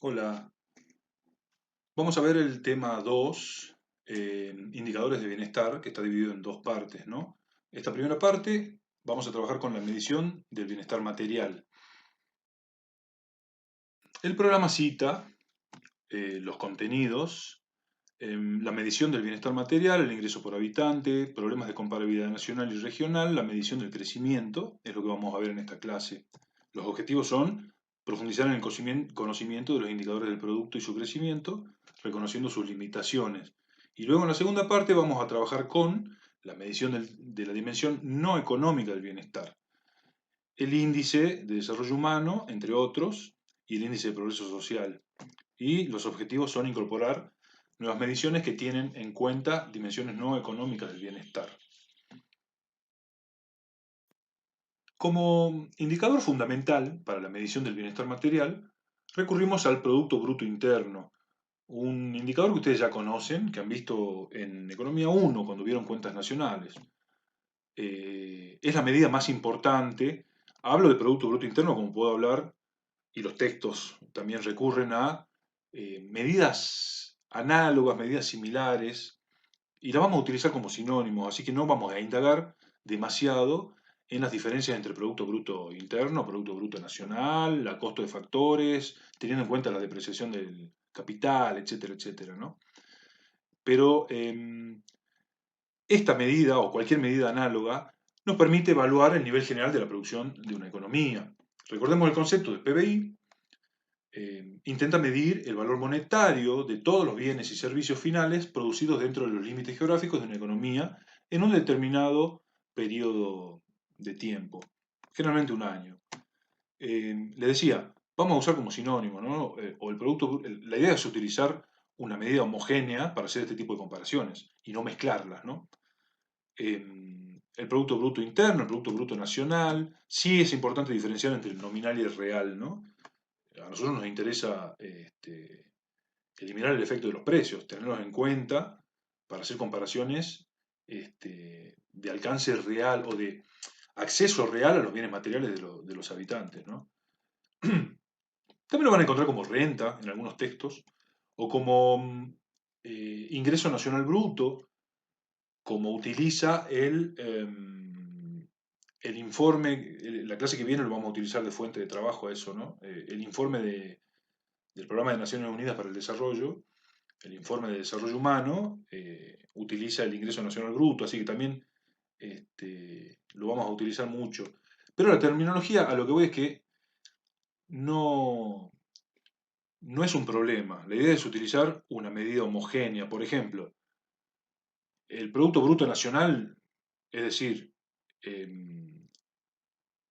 Hola, vamos a ver el tema 2, indicadores de bienestar, que está dividido en dos partes, ¿no? Esta primera parte vamos a trabajar con la medición del bienestar material. El programa cita los contenidos, la medición del bienestar material, el ingreso por habitante, problemas de comparabilidad nacional y regional, la medición del crecimiento, es lo que vamos a ver en esta clase. Los objetivos son profundizar en el conocimiento de los indicadores del producto y su crecimiento, reconociendo sus limitaciones. Y luego en la segunda parte vamos a trabajar con la medición de la dimensión no económica del bienestar, el índice de desarrollo humano, entre otros, y el índice de progreso social. Y los objetivos son incorporar nuevas mediciones que tienen en cuenta dimensiones no económicas del bienestar. Como indicador fundamental para la medición del bienestar material, recurrimos al Producto Bruto Interno, un indicador que ustedes ya conocen, que han visto en Economía 1 cuando vieron cuentas nacionales. Es la medida más importante. Hablo de Producto Bruto Interno como puedo hablar, y los textos también recurren a medidas análogas, medidas similares, y la vamos a utilizar como sinónimos, así que no vamos a indagar demasiado en las diferencias entre Producto Bruto Interno, Producto Bruto Nacional, la costo de factores, teniendo en cuenta la depreciación del capital, etcétera, etcétera, ¿no? Pero esta medida o cualquier medida análoga nos permite evaluar el nivel general de la producción de una economía. Recordemos el concepto de PBI. Intenta medir el valor monetario de todos los bienes y servicios finales producidos dentro de los límites geográficos de una economía en un determinado periodo de tiempo, generalmente un año. Le decía, vamos a usar como sinónimo, ¿no? O el producto, la idea es utilizar una medida homogénea para hacer este tipo de comparaciones y no mezclarlas, ¿no? El Producto Bruto Interno, el Producto Bruto Nacional, sí es importante diferenciar entre el nominal y el real, ¿no? A nosotros nos interesa eliminar el efecto de los precios, tenerlos en cuenta para hacer comparaciones de alcance real o de acceso real a los bienes materiales de los habitantes, ¿no? También lo van a encontrar como renta en algunos textos, o como ingreso nacional bruto, como utiliza el informe, la clase que viene lo vamos a utilizar de fuente de trabajo a eso, ¿no? El informe del Programa de Naciones Unidas para el Desarrollo, el informe de desarrollo humano, utiliza el ingreso nacional bruto, así que también lo vamos a utilizar mucho. Pero la terminología, a lo que voy es que no, no es un problema. La idea es utilizar una medida homogénea. Por ejemplo, el Producto Bruto Nacional, es decir,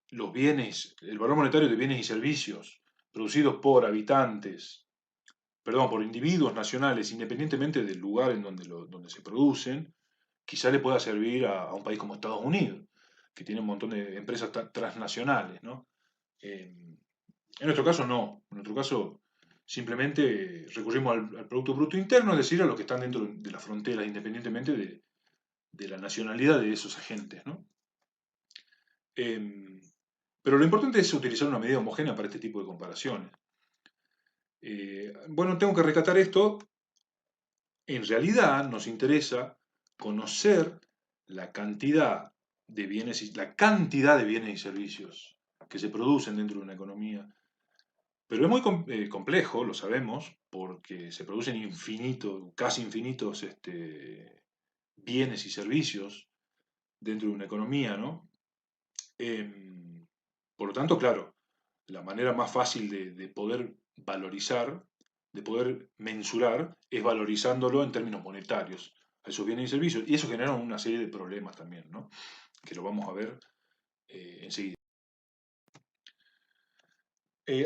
los bienes, el valor monetario de bienes y servicios producidos por habitantes, perdón, por individuos nacionales, independientemente del lugar en donde se producen, quizá le pueda servir a un país como Estados Unidos, que tiene un montón de empresas transnacionales, ¿no? En nuestro caso no, en nuestro caso simplemente recurrimos al Producto Bruto Interno, es decir, a los que están dentro de las fronteras, independientemente de la nacionalidad de esos agentes, ¿no? Em, pero lo importante es utilizar una medida homogénea para este tipo de comparaciones. Bueno, tengo que rescatar esto. En realidad nos interesa conocer la cantidad de bienes y servicios que se producen dentro de una economía. Pero es muy complejo, lo sabemos, porque se producen casi infinitos bienes y servicios dentro de una economía, ¿no? Em, por lo tanto, claro, la manera más fácil de poder valorizar, de poder mensurar, es valorizándolo en términos monetarios a esos bienes y servicios. Y eso genera una serie de problemas también, ¿no? Que lo vamos a ver enseguida.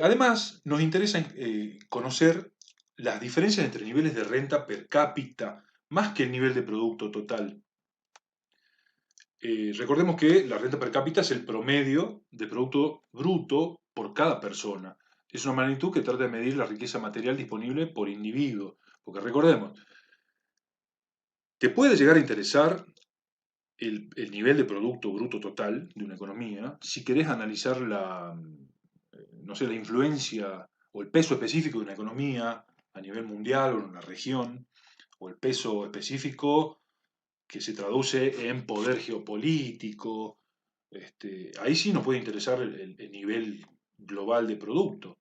Además, nos interesa conocer las diferencias entre niveles de renta per cápita, más que el nivel de producto total. Recordemos que la renta per cápita es el promedio de producto bruto por cada persona. Es una magnitud que trata de medir la riqueza material disponible por individuo. Porque recordemos, te puede llegar a interesar el nivel de producto bruto total de una economía si querés analizar no sé, la influencia o el peso específico de una economía a nivel mundial o en una región, o el peso específico que se traduce en poder geopolítico. Ahí sí nos puede interesar el nivel global de producto.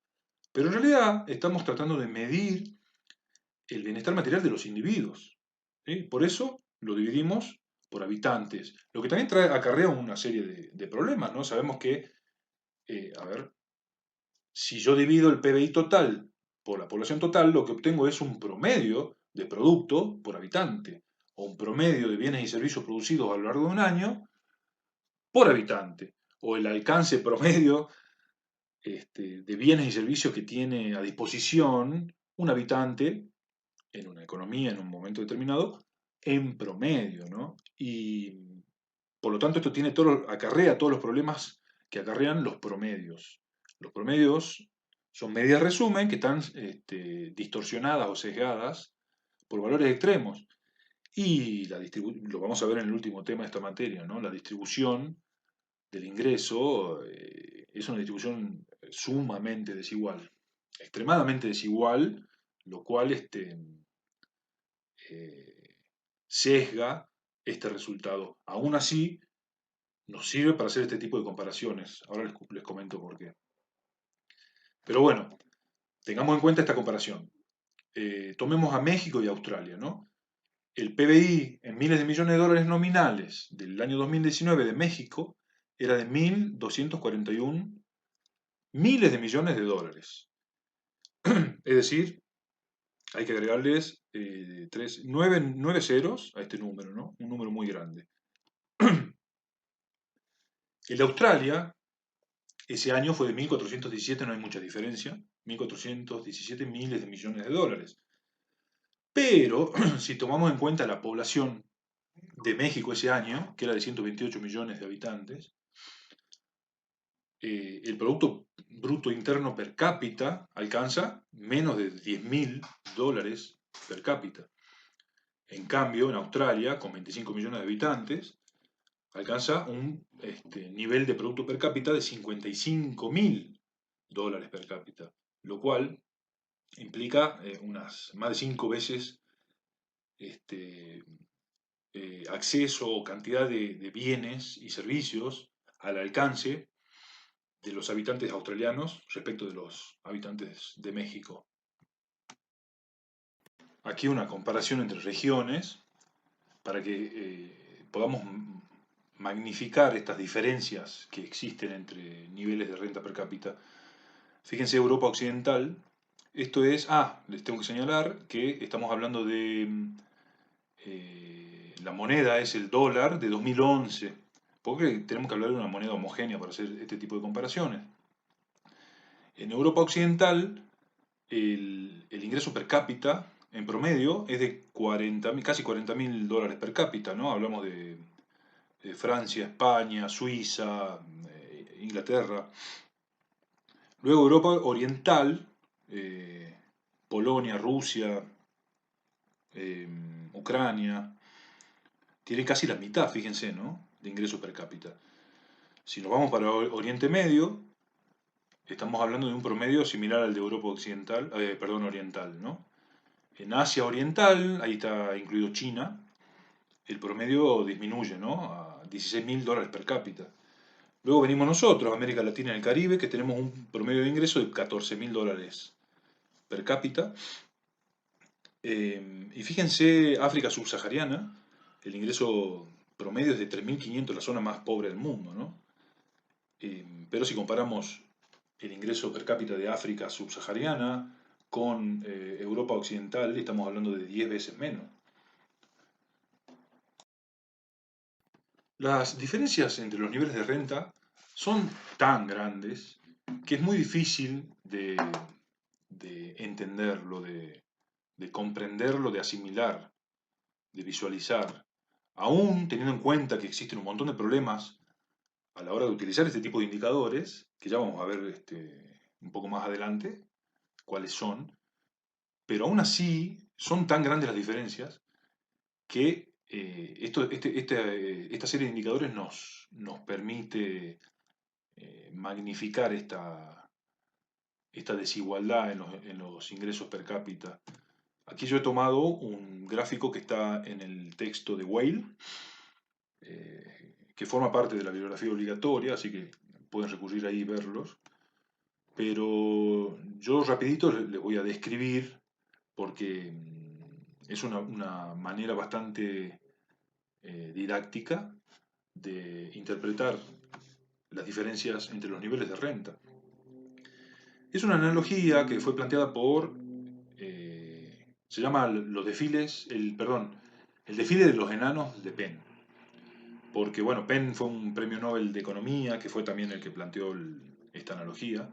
Pero en realidad estamos tratando de medir el bienestar material de los individuos. ¿Sí? Por eso lo dividimos por habitantes, lo que también acarrea una serie de problemas, ¿no? Sabemos que, a ver, si yo divido el PBI total por la población total, lo que obtengo es un promedio de producto por habitante, o un promedio de bienes y servicios producidos a lo largo de un año por habitante, o el alcance promedio de bienes y servicios que tiene a disposición un habitante en una economía en un momento determinado en promedio, ¿no? Y por lo tanto esto tiene acarrea todos los problemas que acarrean los promedios. Los promedios son medidas resumen que están distorsionadas o sesgadas por valores extremos. Y lo vamos a ver en el último tema de esta materia, ¿no? La distribución del ingreso es una distribución sumamente desigual, extremadamente desigual, lo cual eh, sesga este resultado. Aún así, nos sirve para hacer este tipo de comparaciones. Ahora les comento por qué. Pero bueno, tengamos en cuenta esta comparación. Tomemos a México y Australia, ¿no? El PBI en miles de millones de dólares nominales del año 2019 de México era de 1.241 miles de millones de dólares. Es decir, hay que agregarles 9 ceros a este número, ¿no? Un número muy grande. El de Australia, ese año fue de 1.417, no hay mucha diferencia, 1.417 miles de millones de dólares. Pero si tomamos en cuenta la población de México ese año, que era de 128 millones de habitantes, el Producto Bruto Interno per cápita alcanza menos de 10.000 dólares per cápita. En cambio, en Australia, con 25 millones de habitantes, alcanza un nivel de Producto per cápita de 55.000 dólares per cápita, lo cual implica unas más de 5 veces este, acceso o cantidad de bienes y servicios al alcance de los habitantes australianos respecto de los habitantes de México. Aquí una comparación entre regiones para que podamos magnificar estas diferencias que existen entre niveles de renta per cápita. Fíjense Europa Occidental. Esto es, les tengo que señalar que estamos hablando de, la moneda es el dólar de 2011, porque tenemos que hablar de una moneda homogénea para hacer este tipo de comparaciones. En Europa Occidental, el ingreso per cápita en promedio es de casi 40.000 dólares per cápita, ¿no? Hablamos de Francia, España, Suiza, Inglaterra. Luego Europa Oriental, Polonia, Rusia, Ucrania, tiene casi la mitad, fíjense, ¿no? De ingreso per cápita. Si nos vamos para Oriente Medio, estamos hablando de un promedio similar al de Europa Occidental, Oriental, ¿no? En Asia Oriental, ahí está incluido China, el promedio disminuye, ¿no? A 16.000 dólares per cápita. Luego venimos nosotros, América Latina y el Caribe, que tenemos un promedio de ingreso de 14.000 dólares per cápita. Y fíjense, África subsahariana, el ingreso promedio es de 3.500, la zona más pobre del mundo, ¿no? Pero si comparamos el ingreso per cápita de África subsahariana con Europa Occidental, estamos hablando de 10 veces menos. Las diferencias entre los niveles de renta son tan grandes que es muy difícil de entenderlo, de comprenderlo, de asimilar, de visualizar. Aún teniendo en cuenta que existen un montón de problemas a la hora de utilizar este tipo de indicadores, que ya vamos a ver un poco más adelante cuáles son, pero aún así son tan grandes las diferencias que esta serie de indicadores nos permite magnificar esta desigualdad en los ingresos per cápita. Aquí yo he tomado un gráfico que está en el texto de Weil, que forma parte de la bibliografía obligatoria, así que pueden recurrir ahí y verlos. Pero yo rapidito les voy a describir porque es una manera bastante didáctica de interpretar las diferencias entre los niveles de renta. Es una analogía que fue planteada por, se llama los desfiles, el desfile de los enanos de Penn. Porque, bueno, Penn fue un premio Nobel de Economía, que fue también el que planteó esta analogía.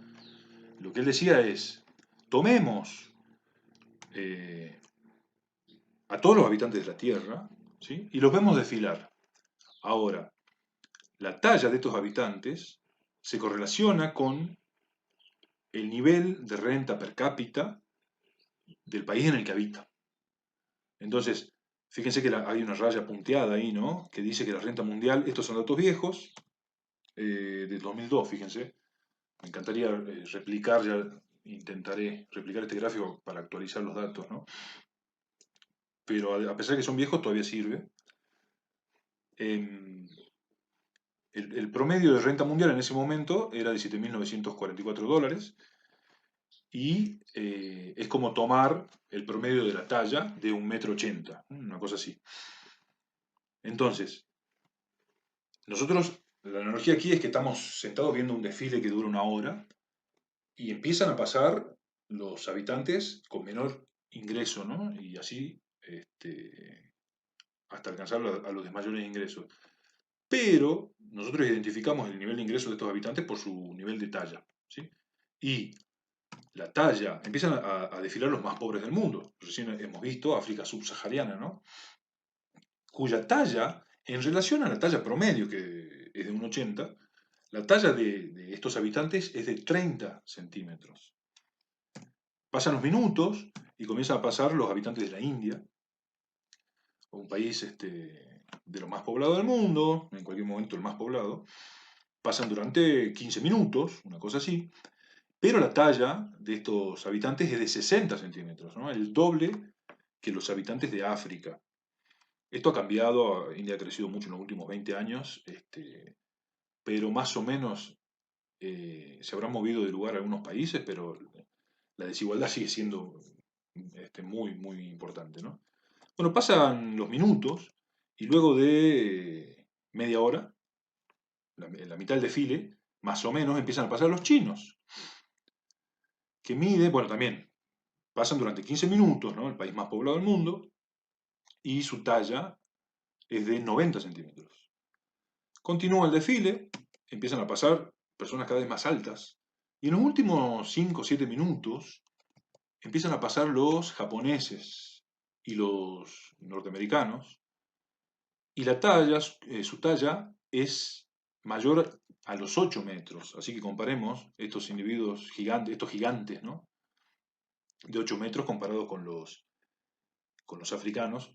Lo que él decía es, tomemos eh, a todos los habitantes de la Tierra, ¿sí? Y los vemos desfilar. Ahora, la talla de estos habitantes se correlaciona con el nivel de renta per cápita del país en el que habita. Entonces, fíjense que hay una raya punteada ahí, ¿no? Que dice que la renta mundial, estos son datos viejos, del 2002, fíjense. Me encantaría replicar, ya intentaré replicar este gráfico para actualizar los datos, ¿no? Pero a pesar de que son viejos, todavía sirve. Em, el promedio de renta mundial en ese momento era de $7.944 y es como tomar el promedio de la talla de 1,80 m, una cosa así. Entonces, nosotros, la analogía aquí es que estamos sentados viendo un desfile que dura 1 hora y empiezan a pasar los habitantes con menor ingreso, ¿no? Y así hasta alcanzar a los de mayores ingresos. Pero nosotros identificamos el nivel de ingreso de estos habitantes por su nivel de talla, ¿sí? Y la talla, empiezan a desfilar los más pobres del mundo. Recién hemos visto África subsahariana, ¿no? Cuya talla, en relación a la talla promedio, que es de 1,80, la talla de estos habitantes es de 30 centímetros. Pasan los minutos y comienzan a pasar los habitantes de la India, un país de lo más poblado del mundo, en cualquier momento el más poblado. Pasan durante 15 minutos, una cosa así, pero la talla de estos habitantes es de 60 centímetros, ¿no? El doble que los habitantes de África. Esto ha cambiado, India ha crecido mucho en los últimos 20 años, pero más o menos se habrán movido de lugar algunos países, pero la desigualdad sigue siendo muy, muy importante, ¿no? Bueno, pasan los minutos y luego de media hora, la mitad del desfile, más o menos empiezan a pasar los chinos, que mide, bueno, también pasan durante 15 minutos, ¿no? El país más poblado del mundo, y su talla es de 90 centímetros. Continúa el desfile, empiezan a pasar personas cada vez más altas, y en los últimos 5 o 7 minutos empiezan a pasar los japoneses y los norteamericanos, y la talla, su talla es mayor a los 8 metros. Así que comparemos estos individuos gigantes, estos gigantes, ¿no? De 8 metros comparados con los africanos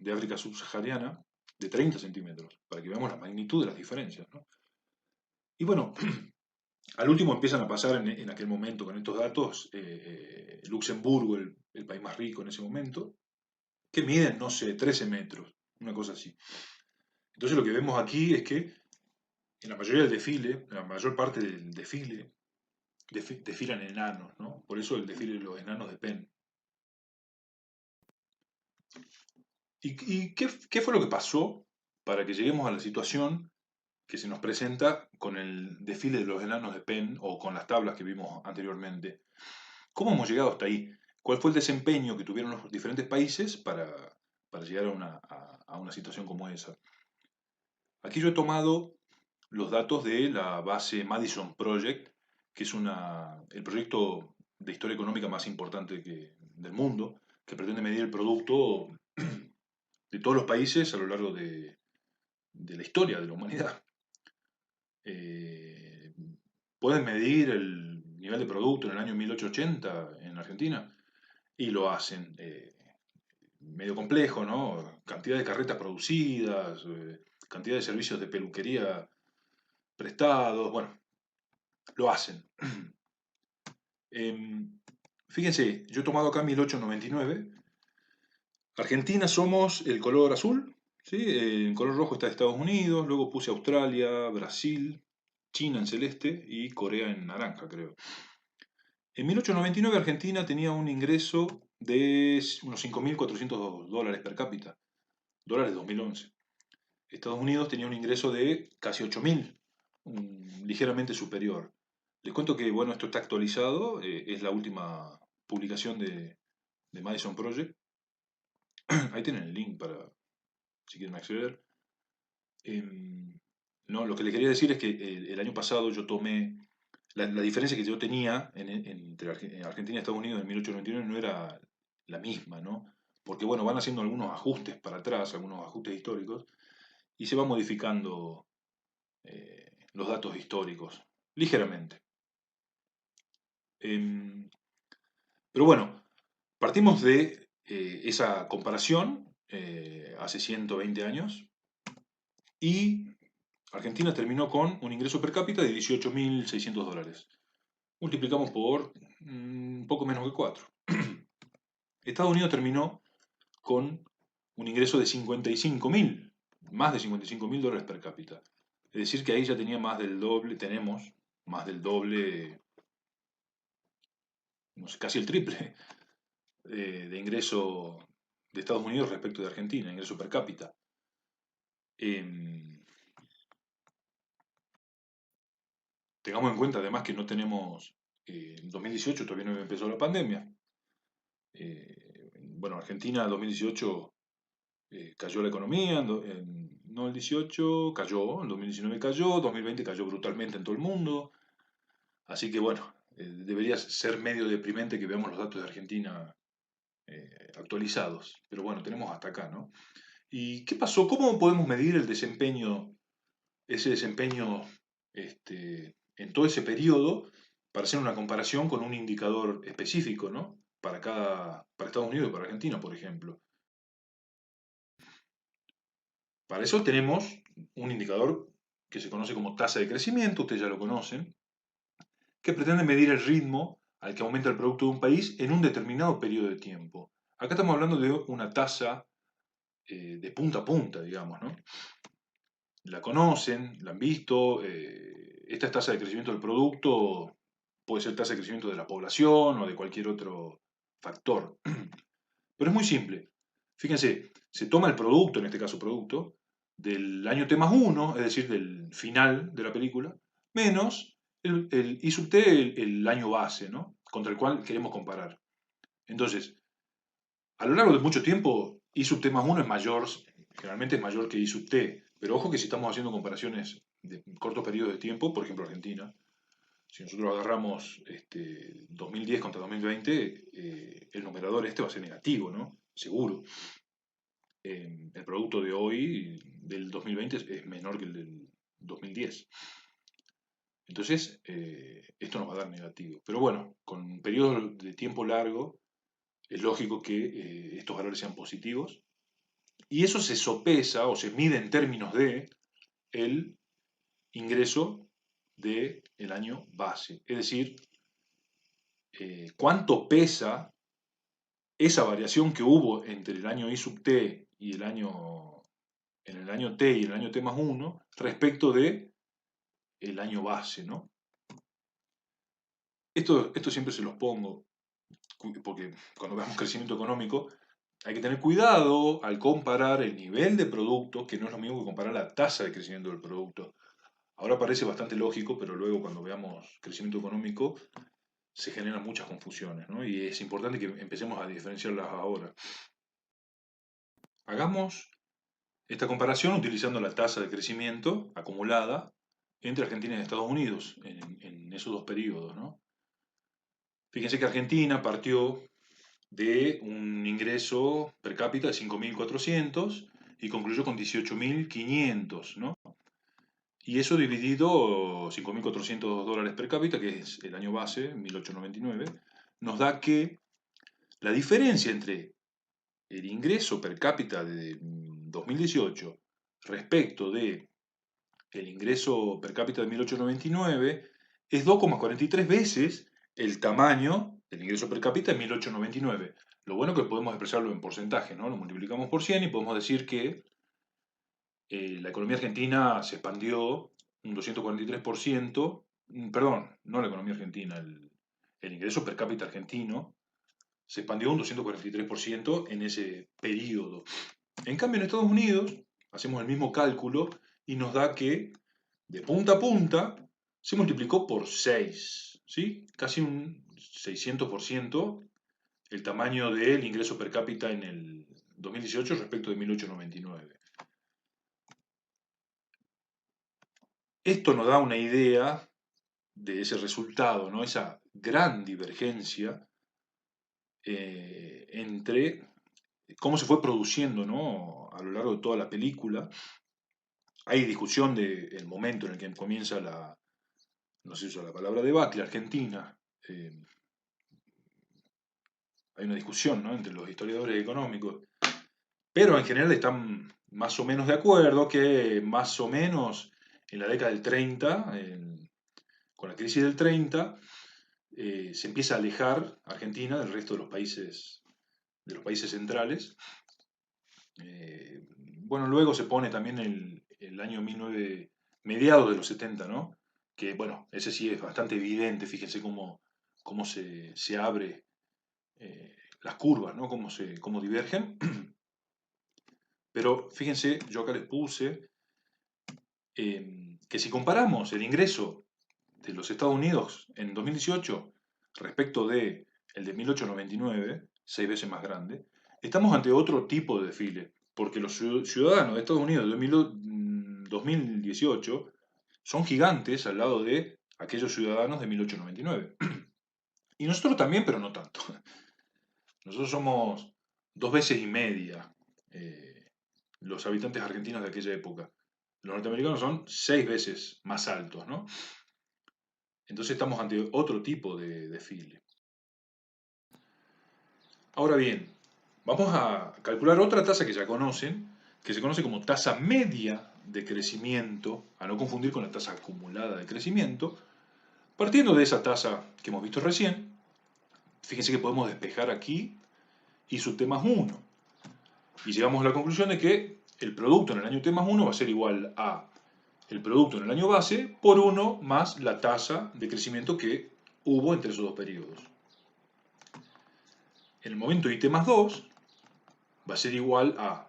de África subsahariana de 30 centímetros, para que veamos la magnitud de las diferencias, ¿no? Y bueno, al último empiezan a pasar en aquel momento con estos datos Luxemburgo, el país más rico en ese momento, que miden, no sé, 13 metros, una cosa así. Entonces lo que vemos aquí es que en la mayoría del desfile, en la mayor parte del desfile, desfilan enanos, ¿no? Por eso el desfile de los enanos de Penn. ¿Y qué fue lo que pasó para que lleguemos a la situación que se nos presenta con el desfile de los enanos de Penn o con las tablas que vimos anteriormente? ¿Cómo hemos llegado hasta ahí? ¿Cuál fue el desempeño que tuvieron los diferentes países para llegar a una situación como esa? Aquí yo he tomado los datos de la base Madison Project, que es el proyecto de historia económica más importante del mundo, que pretende medir el producto de todos los países a lo largo de la historia de la humanidad. Eh, Pueden medir el nivel de producto en el año 1880 en Argentina y lo hacen. Medio complejo, ¿no? Cantidad de carretas producidas, cantidad de servicios de peluquería prestados, bueno, lo hacen. Fíjense, yo he tomado acá 1899. Argentina somos el color azul, ¿sí? El color rojo está de Estados Unidos, luego puse Australia, Brasil, China en celeste y Corea en naranja, creo. En 1899 Argentina tenía un ingreso de unos 5.400 dólares per cápita, dólares 2011. Estados Unidos tenía un ingreso de casi 8.000, ligeramente superior. Les cuento que, bueno, esto está actualizado, es la última publicación de Madison Project. Ahí tienen el link para, si quieren acceder. No, lo que les quería decir es que el año pasado yo tomé, la diferencia que yo tenía entre Argentina y Estados Unidos en 1899 no era la misma, ¿no? Porque, bueno, van haciendo algunos ajustes para atrás, algunos ajustes históricos, y se van modificando los datos históricos, ligeramente. Em, pero bueno, partimos de esa comparación hace 120 años y Argentina terminó con un ingreso per cápita de 18.600 dólares. Multiplicamos por un poco menos que 4. Estados Unidos terminó con un ingreso de 55.000, más de 55.000 dólares per cápita. Es decir, que ahí ya tenía más del doble, tenemos más del doble, no sé, casi el triple de ingreso de Estados Unidos respecto de Argentina, ingreso per cápita. Tengamos en cuenta además que no tenemos, en 2018 todavía no empezó la pandemia. Bueno, Argentina en 2018 cayó la economía, no el 18 cayó, el 2019 cayó, 2020 cayó brutalmente en todo el mundo. Así que bueno, debería ser medio deprimente que veamos los datos de Argentina actualizados. Pero bueno, tenemos hasta acá, ¿no? ¿Y qué pasó? ¿Cómo podemos medir el desempeño, ese desempeño en todo ese periodo para hacer una comparación con un indicador específico, ¿no? Para Estados Unidos y para Argentina, por ejemplo. Para eso tenemos un indicador que se conoce como tasa de crecimiento, ustedes ya lo conocen, que pretende medir el ritmo al que aumenta el producto de un país en un determinado periodo de tiempo. Acá estamos hablando de una tasa de punta a punta, digamos, ¿no? La conocen, la han visto, esta es tasa de crecimiento del producto, puede ser tasa de crecimiento de la población o de cualquier otro factor. Pero es muy simple. Fíjense, se toma el producto, en este caso producto, del año T más 1, es decir, del final de la película, menos el I sub T, el año base, ¿no? Contra el cual queremos comparar. Entonces, a lo largo de mucho tiempo, I sub T más 1 es mayor, generalmente es mayor que I sub T, pero ojo que si estamos haciendo comparaciones de cortos periodos de tiempo, por ejemplo Argentina, si nosotros agarramos 2010 contra 2020, el numerador va a ser negativo, ¿no? Seguro. El producto de hoy, del 2020, es menor que el del 2010. Entonces, esto nos va a dar negativo. Pero bueno, con un periodo de tiempo largo, es lógico que estos valores sean positivos. Y eso se sopesa o se mide en términos de el ingreso del año base. Es decir, cuánto pesa esa variación que hubo entre el año I sub t y en el año t y el año t más 1 respecto de el año base, ¿no? Esto siempre se los pongo, porque cuando veamos crecimiento económico hay que tener cuidado al comparar el nivel de producto, que no es lo mismo que comparar la tasa de crecimiento del producto. Ahora parece bastante lógico, pero luego cuando veamos crecimiento económico se generan muchas confusiones, ¿no? Y es importante que empecemos a diferenciarlas ahora. Hagamos esta comparación utilizando la tasa de crecimiento acumulada entre Argentina y Estados Unidos en esos dos periodos, ¿no? Fíjense que Argentina partió de un ingreso per cápita de 5.400 y concluyó con 18.500, ¿no? Y eso dividido 5.400 dólares per cápita, que es el año base, 1899, nos da que la diferencia entre el ingreso per cápita de 2018 respecto de el ingreso per cápita de 1899 es 2,43 veces el tamaño del ingreso per cápita en 1899. Lo bueno es que podemos expresarlo en porcentaje, ¿no? Lo multiplicamos por 100 y podemos decir que la economía argentina se expandió un 243%, perdón, no la economía argentina, el ingreso per cápita argentino se expandió un 243% en ese periodo. En cambio, en Estados Unidos hacemos el mismo cálculo y nos da que de punta a punta se multiplicó por 6, ¿sí? Casi un 600% el tamaño del ingreso per cápita en el 2018 respecto de 1899. Esto nos da una idea de ese resultado, ¿no? Esa gran divergencia entre cómo se fue produciendo, ¿no? A lo largo de toda la película. Hay discusión del momento en el que comienza no sé si usa la palabra debacle, Argentina. Eh, Hay una discusión, ¿no? Entre los historiadores económicos, pero en general están más o menos de acuerdo que más o menos en la década del 30, con la crisis del 30, se empieza a alejar Argentina del resto de los países centrales. Bueno, luego se pone también el año 19, mediados de los 70, ¿no? Que bueno, ese sí es bastante evidente, fíjense cómo se abre las curvas, ¿no? Cómo divergen. Pero fíjense, yo acá les puse que si comparamos el ingreso de los Estados Unidos en 2018 respecto de el de 1899, 6 veces más grande, estamos ante otro tipo de desfile, porque los ciudadanos de Estados Unidos de 2018 son gigantes al lado de aquellos ciudadanos de 1899. Y nosotros también, pero no tanto. Nosotros somos 2 veces y media los habitantes argentinos de aquella época. Los norteamericanos son 6 veces más altos, ¿no? Entonces estamos ante otro tipo de desfile. Ahora bien, vamos a calcular otra tasa que ya conocen, que se conoce como tasa media de crecimiento, a no confundir con la tasa acumulada de crecimiento. Partiendo de esa tasa que hemos visto recién, fíjense que podemos despejar aquí y sub t más 1. Y llegamos a la conclusión de que el producto en el año t más 1 va a ser igual a el producto en el año base por 1 más la tasa de crecimiento que hubo entre esos dos periodos. En el momento IT más 2 va a ser igual a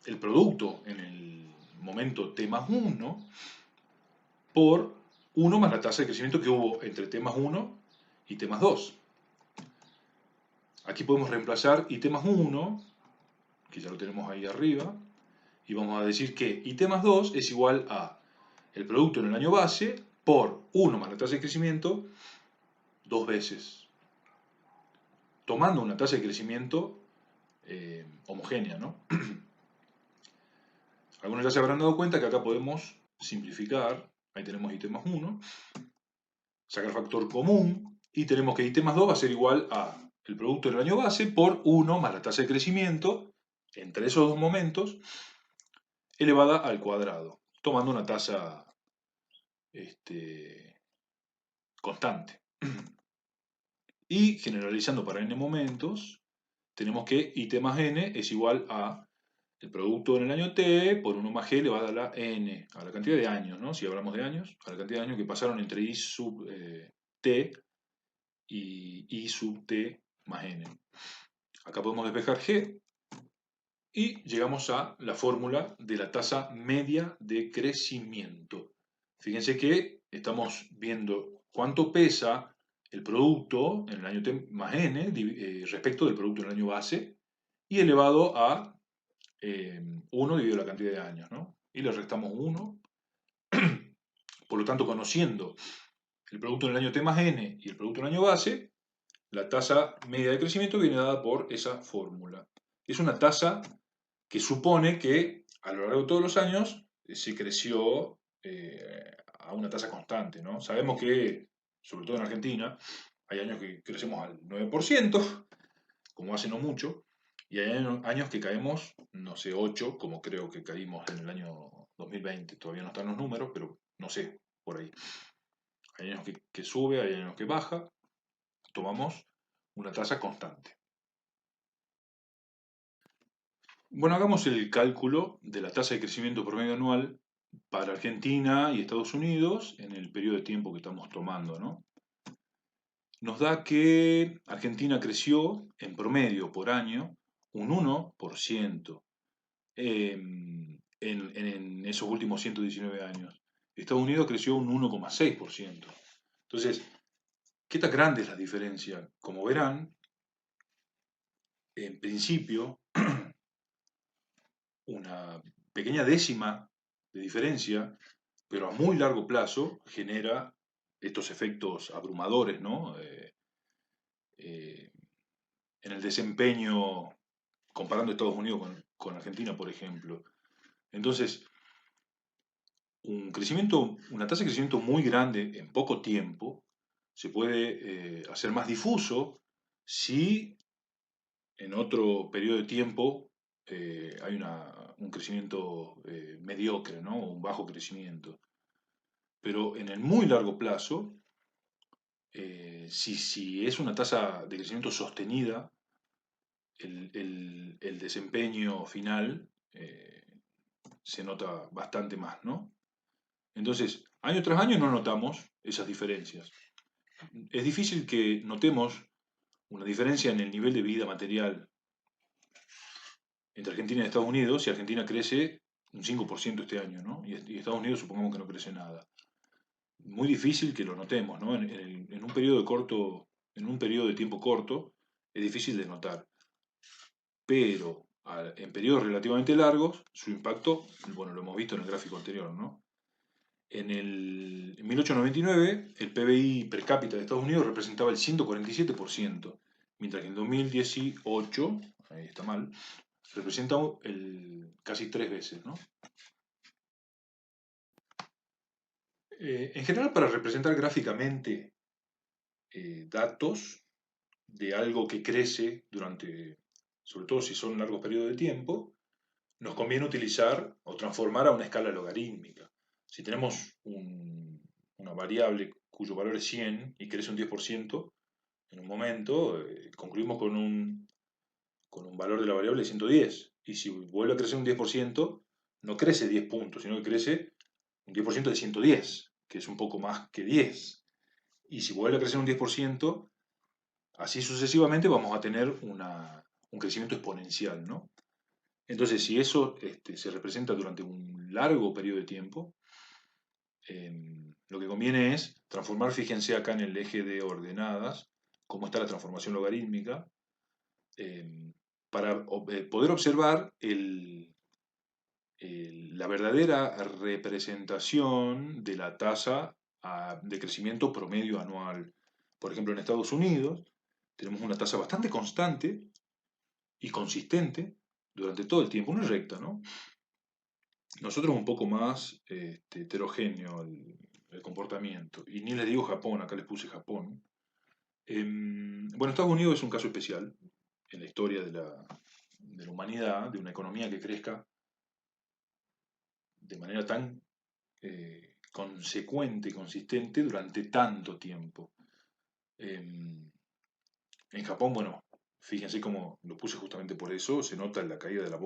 el producto en el momento T más 1 por 1 más la tasa de crecimiento que hubo entre T más 1 y T más 2. Aquí podemos reemplazar IT más 1, que ya lo tenemos ahí arriba, y vamos a decir que IT más 2 es igual a el producto en el año base por 1 más la tasa de crecimiento 2 veces, tomando una tasa de crecimiento homogénea, ¿no? Algunos ya se habrán dado cuenta que acá podemos simplificar, ahí tenemos IT más 1, sacar factor común, y tenemos que IT más 2 va a ser igual a el producto del año base por 1 más la tasa de crecimiento entre esos dos momentos elevada al cuadrado, tomando una tasa constante. Y generalizando para n momentos, tenemos que IT más n es igual a el producto en el año t por 1 más g elevado a la n, a la cantidad de años, ¿no? Si hablamos de años, a la cantidad de años que pasaron entre i sub t y i sub t más n. Acá podemos despejar g y llegamos a la fórmula de la tasa media de crecimiento. Fíjense que estamos viendo cuánto pesa el producto en el año t más n respecto del producto en el año base y elevado a 1 dividido la cantidad de años, ¿no? Y le restamos 1. Por lo tanto, conociendo el producto en el año t más n y el producto en el año base, la tasa media de crecimiento viene dada por esa fórmula. Es una tasa que supone que a lo largo de todos los años se creció a una tasa constante, ¿no? Sabemos que, sobre todo en Argentina, hay años que crecemos al 9%, como hace no mucho, y hay años que caemos, no sé, 8, como creo que caímos en el año 2020. Todavía no están los números, pero no sé, por ahí. Hay años que sube, hay años que baja. tomamos una tasa constante. Bueno, hagamos el cálculo de la tasa de crecimiento promedio anual para Argentina y Estados Unidos en el periodo de tiempo que estamos tomando, ¿no? Nos da que Argentina creció en promedio por año un 1% en esos últimos 119 años. Estados Unidos creció un 1,6%. Entonces, ¿qué tan grande es la diferencia? Como verán, en principio, una pequeña décima de diferencia, pero a muy largo plazo genera estos efectos abrumadores, ¿no? Eh, en el desempeño, comparando Estados Unidos con Argentina, por ejemplo. Entonces, una tasa de crecimiento muy grande en poco tiempo se puede hacer más difuso si en otro periodo de tiempo hay un crecimiento mediocre, ¿no? O un bajo crecimiento. Pero en el muy largo plazo, si es una tasa de crecimiento sostenida, el desempeño final se nota bastante más, ¿no? Entonces, año tras año no notamos esas diferencias. Es difícil que notemos una diferencia en el nivel de vida material entre Argentina y Estados Unidos si Argentina crece un 5% este año, ¿no? Y Estados Unidos supongamos que no crece nada. Muy difícil que lo notemos, ¿no? En un periodo corto, en un periodo de tiempo corto, es difícil de notar. Pero en periodos relativamente largos, su impacto, bueno, lo hemos visto en el gráfico anterior, ¿no? En 1899, el PBI per cápita de Estados Unidos representaba el 147%, mientras que en 2018, ahí está mal, representa casi 3 veces, ¿no? En general, para representar gráficamente datos de algo que crece durante, sobre todo si son largos periodos de tiempo, nos conviene utilizar o transformar a una escala logarítmica. Si tenemos una variable cuyo valor es 100 y crece un 10% en un momento, concluimos con un valor de la variable de 110. Y si vuelve a crecer un 10%, no crece 10 puntos, sino que crece un 10% de 110, que es un poco más que 10. Y si vuelve a crecer un 10%, así sucesivamente vamos a tener un crecimiento exponencial, ¿no? Entonces, si eso se representa durante un largo periodo de tiempo, lo que conviene es transformar, fíjense acá en el eje de ordenadas, cómo está la transformación logarítmica, para poder observar la verdadera representación de la tasa de crecimiento promedio anual. Por ejemplo, en Estados Unidos tenemos una tasa bastante constante y consistente durante todo el tiempo, no es recta, ¿no? Nosotros un poco más heterogéneo el comportamiento. Y ni les digo Japón, acá les puse Japón. Bueno, Estados Unidos es un caso especial en la historia de la humanidad, de una economía que crezca de manera tan consecuente y consistente durante tanto tiempo. En Japón, bueno, fíjense cómo lo puse justamente por eso, se nota la caída de las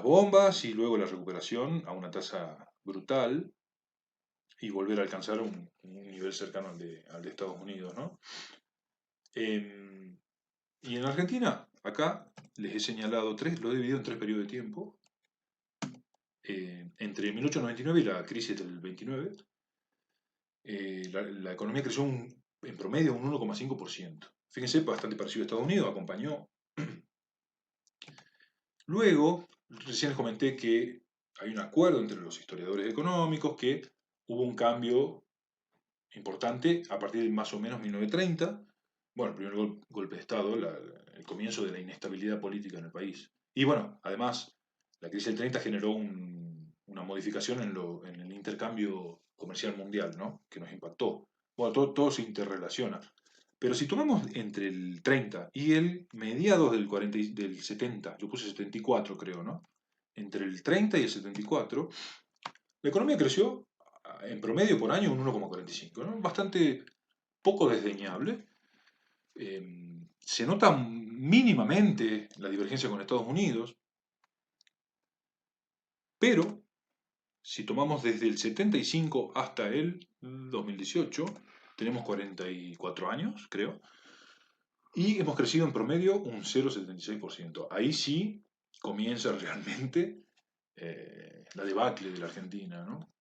bombas y luego la recuperación a una tasa brutal y volver a alcanzar un nivel cercano al de Estados Unidos, ¿no? Y en Argentina, acá les he señalado lo he dividido en 3 periodos de tiempo. Entre 1899 y la crisis del 29, la economía creció en promedio un 1,5%. Fíjense, bastante parecido a Estados Unidos, acompañó. Luego, recién les comenté que hay un acuerdo entre los historiadores económicos que hubo un cambio importante a partir de más o menos 1930. Bueno, el primer golpe de Estado, el comienzo de la inestabilidad política en el país. Y bueno, además, la crisis del 30 generó una modificación en el intercambio comercial mundial, ¿no? Que nos impactó. Bueno, todo se interrelaciona. Pero si tomamos entre el 30 y el mediados del 70, yo puse 74 creo, ¿no? Entre el 30 y el 74, la economía creció en promedio por año un 1,45, ¿no? Bastante poco desdeñable. Se nota mínimamente la divergencia con Estados Unidos, pero si tomamos desde el 75 hasta el 2018, tenemos 44 años, creo, y hemos crecido en promedio un 0,76%. Ahí sí comienza realmente la debacle de la Argentina, ¿no?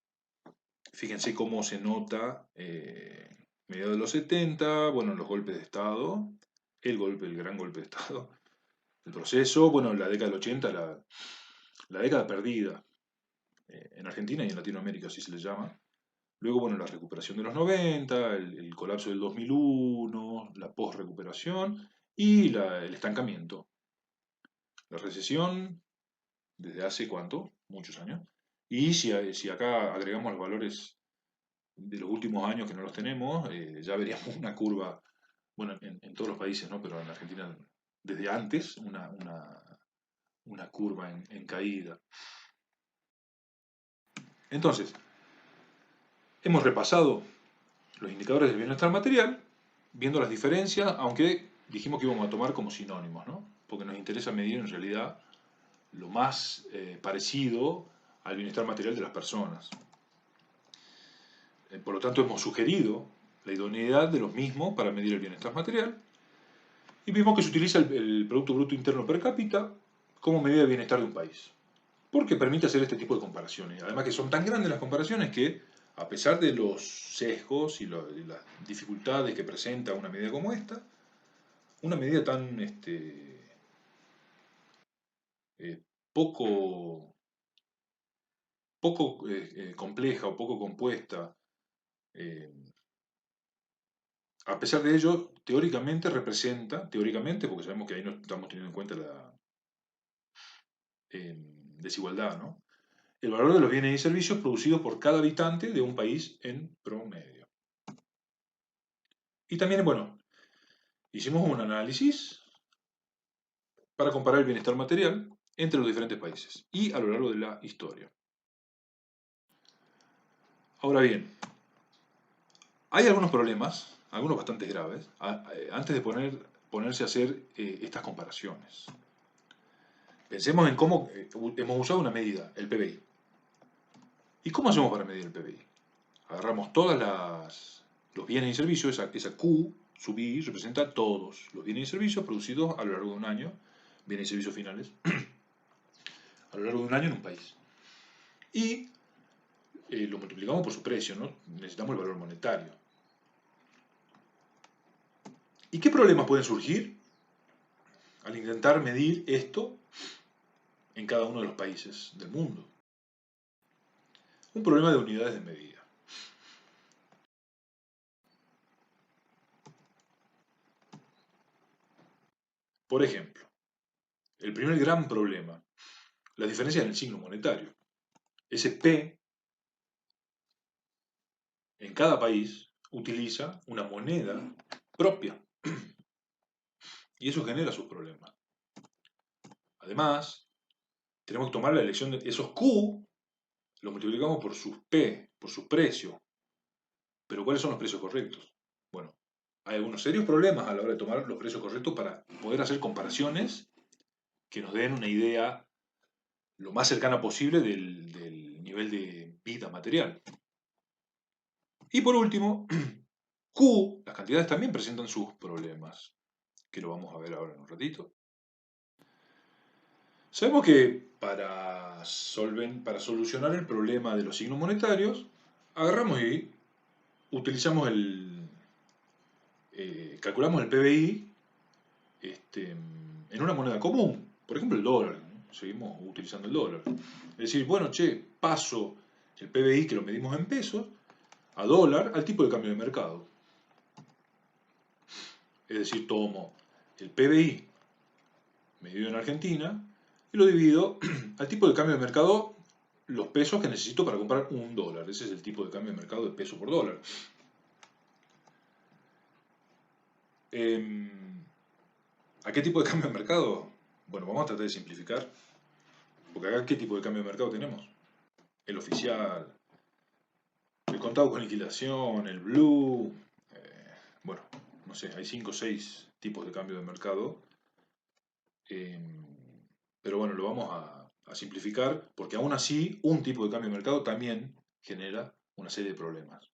Fíjense cómo se nota mediados de los 70, bueno, los golpes de Estado, el gran golpe de Estado, el proceso, bueno, la década del 80, la década perdida en Argentina y en Latinoamérica, así se le llama. Luego, bueno, la recuperación de los 90, el colapso del 2001, la post-recuperación y el estancamiento. La recesión, desde hace cuánto, muchos años. Y si acá agregamos los valores de los últimos años que no los tenemos, ya veríamos una curva, bueno, en todos los países, ¿no? Pero en Argentina, desde antes, una curva en caída. Entonces, hemos repasado los indicadores del bienestar material, viendo las diferencias, aunque dijimos que íbamos a tomar como sinónimos, ¿no? Porque nos interesa medir en realidad lo más parecido al bienestar material de las personas. Por lo tanto, hemos sugerido la idoneidad de los mismos para medir el bienestar material y vimos que se utiliza el Producto Bruto Interno Per cápita como medida de bienestar de un país, porque permite hacer este tipo de comparaciones. Además que son tan grandes las comparaciones que, a pesar de los sesgos y las dificultades que presenta una medida como esta, una medida tan eh, poco, poco compleja o poco compuesta, eh, a pesar de ello, teóricamente representa, teóricamente, porque sabemos que ahí no estamos teniendo en cuenta la desigualdad, ¿no? El valor de los bienes y servicios producidos por cada habitante de un país en promedio. Y también, bueno, hicimos un análisis para comparar el bienestar material entre los diferentes países y a lo largo de la historia. Ahora bien, hay algunos problemas, algunos bastante graves, antes de ponerse a hacer estas comparaciones. Pensemos en cómo hemos usado una medida, el PBI. ¿Y cómo hacemos para medir el PBI? Agarramos los bienes y servicios, esa Q sub I representa todos los bienes y servicios producidos a lo largo de un año, bienes y servicios finales, a lo largo de un año en un país. Y lo multiplicamos por su precio, ¿no? Necesitamos el valor monetario. ¿Y qué problemas pueden surgir al intentar medir esto en cada uno de los países del mundo? Un problema de unidades de medida. Por ejemplo, el primer gran problema, la diferencia en el signo monetario. Ese P en cada país utiliza una moneda propia y eso genera sus problemas. Además, tenemos que tomar la elección de esos Q, los multiplicamos por sus P, por sus precios. Pero ¿cuáles son los precios correctos? Bueno, hay algunos serios problemas a la hora de tomar los precios correctos para poder hacer comparaciones que nos den una idea lo más cercana posible del nivel de vida material. Y por último, Q, las cantidades también presentan sus problemas, que lo vamos a ver ahora en un ratito. Sabemos que para solucionar el problema de los signos monetarios, agarramos y utilizamos calculamos el PBI en una moneda común, por ejemplo el dólar, ¿no? Seguimos utilizando el dólar. Es decir, bueno, paso el PBI que lo medimos en pesos a dólar al tipo de cambio de mercado. Es decir, tomo el PBI medido en Argentina y lo divido al tipo de cambio de mercado, los pesos que necesito para comprar un dólar. Ese es el tipo de cambio de mercado de peso por dólar. ¿A qué tipo de cambio de mercado? Bueno, vamos a tratar de simplificar. Porque acá, ¿qué tipo de cambio de mercado tenemos? El oficial, el contado con liquidación, el blue, bueno, no sé, hay 5 o 6 tipos de cambio de mercado. Pero bueno, lo vamos a simplificar porque aún así un tipo de cambio de mercado también genera una serie de problemas.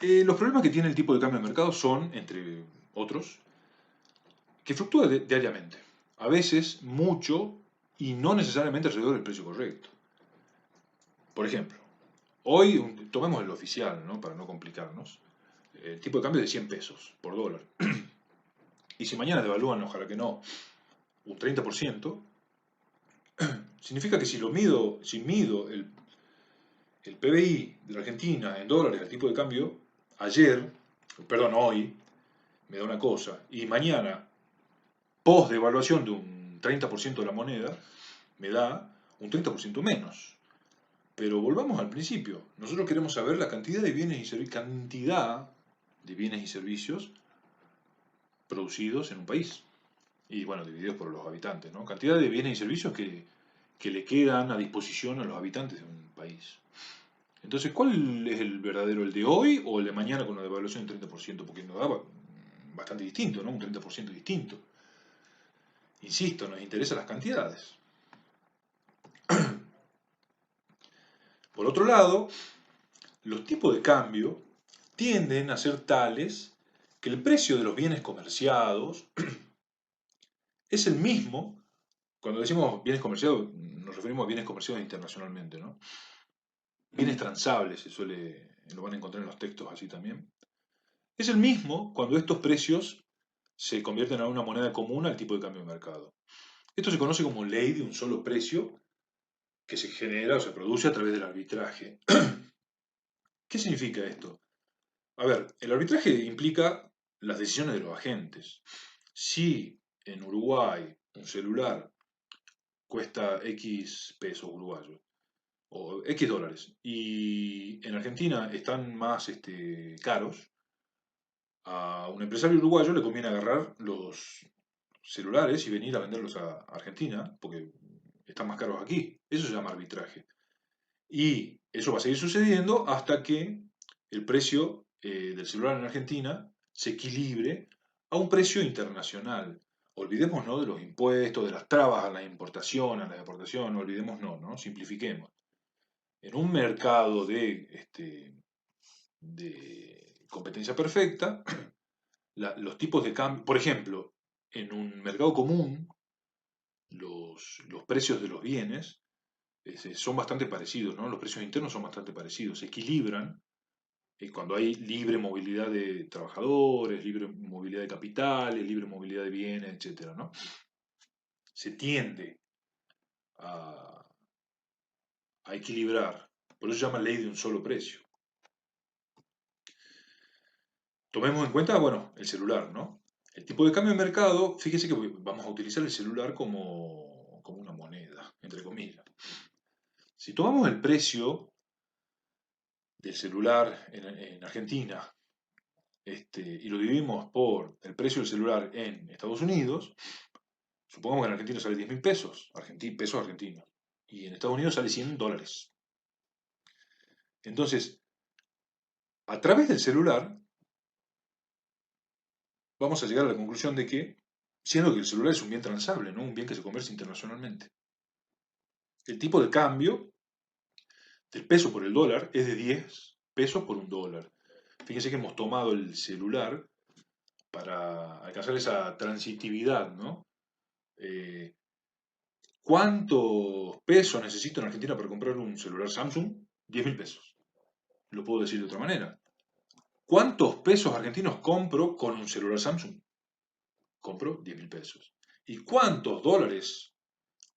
Los problemas que tiene el tipo de cambio de mercado son, entre otros, que fluctúa diariamente. A veces mucho y no necesariamente alrededor del precio correcto. Por ejemplo, hoy tomemos el oficial, ¿no? Para no complicarnos. El tipo de cambio es de 100 pesos por dólar. Y si mañana devalúan, ojalá que no, un 30%, significa que si mido el PBI de la Argentina en dólares al tipo de cambio, hoy, me da una cosa, y mañana, post devaluación de un 30% de la moneda, me da un 30% menos. Pero volvamos al principio. Nosotros queremos saber la cantidad de bienes y servicios producidos en un país. Y bueno, divididos por los habitantes, ¿no? Cantidad de bienes y servicios que le quedan a disposición a los habitantes de un país. Entonces, ¿cuál es el verdadero, el de hoy o el de mañana con una devaluación del 30%? Porque nos da bastante distinto, ¿no? Un 30% distinto. Insisto, nos interesan las cantidades. Por otro lado, los tipos de cambio tienden a ser tales que el precio de los bienes comerciados es el mismo. Cuando decimos bienes comerciados, nos referimos a bienes comerciados internacionalmente, ¿no? Bienes transables, lo van a encontrar en los textos así también. Es el mismo cuando estos precios se convierten en una moneda común al tipo de cambio de mercado. Esto se conoce como ley de un solo precio que se genera o se produce a través del arbitraje. ¿Qué significa esto? A ver, el arbitraje implica las decisiones de los agentes. Si en Uruguay un celular cuesta X pesos uruguayos o X dólares y en Argentina están más caros, a un empresario uruguayo le conviene agarrar los celulares y venir a venderlos a Argentina porque están más caros aquí. Eso se llama arbitraje. Y eso va a seguir sucediendo hasta que el precio del celular en Argentina se equilibre a un precio internacional. Olvidémonos de los impuestos, de las trabas a la importación, a la exportación, olvidémonos, ¿no? Simplifiquemos. En un mercado de competencia perfecta, los tipos de cambio, por ejemplo, en un mercado común, los precios de los bienes son bastante parecidos, ¿no? Los precios internos son bastante parecidos, se equilibran cuando hay libre movilidad de trabajadores, libre movilidad de capitales, libre movilidad de bienes, etcétera, ¿no? Se tiende a, a equilibrar, por eso se llama ley de un solo precio. Tomemos en cuenta, bueno, el celular, ¿no? El tipo de cambio de mercado, fíjese que vamos a utilizar el celular como una moneda, entre comillas. Si tomamos el precio del celular en Argentina y lo dividimos por el precio del celular en Estados Unidos, supongamos que en Argentina sale 10.000 pesos, pesos argentinos, y en Estados Unidos sale 100 dólares. Entonces, a través del celular, vamos a llegar a la conclusión de que, siendo que el celular es un bien transable, ¿no? Un bien que se comercia internacionalmente, el tipo de cambio del peso por el dólar es de 10 pesos por un dólar. Fíjense que hemos tomado el celular para alcanzar esa transitividad, ¿no? Eh, ¿Cuántos pesos necesito en Argentina para comprar un celular Samsung? 10.000 pesos. Lo puedo decir de otra manera. ¿Cuántos pesos argentinos compro con un celular Samsung? Compro 10.000 pesos. ¿Y cuántos dólares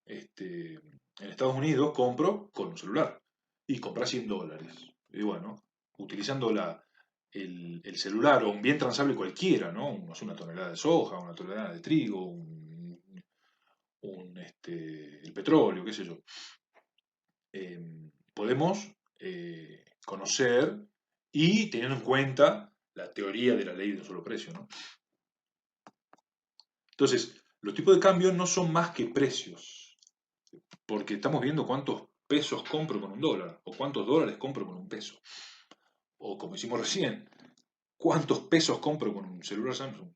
en Estados Unidos compro con un celular? Y compra 100 dólares. Y bueno, utilizando el celular o un bien transable cualquiera, ¿no? Una tonelada de soja, una tonelada de trigo, el petróleo, qué sé yo. Podemos conocer y teniendo en cuenta la teoría de la ley de un solo precio, ¿no? Entonces, los tipos de cambio no son más que precios, porque estamos viendo cuántos pesos compro con un dólar o cuántos dólares compro con un peso. o como hicimos recién, ¿cuántos pesos compro con un celular Samsung?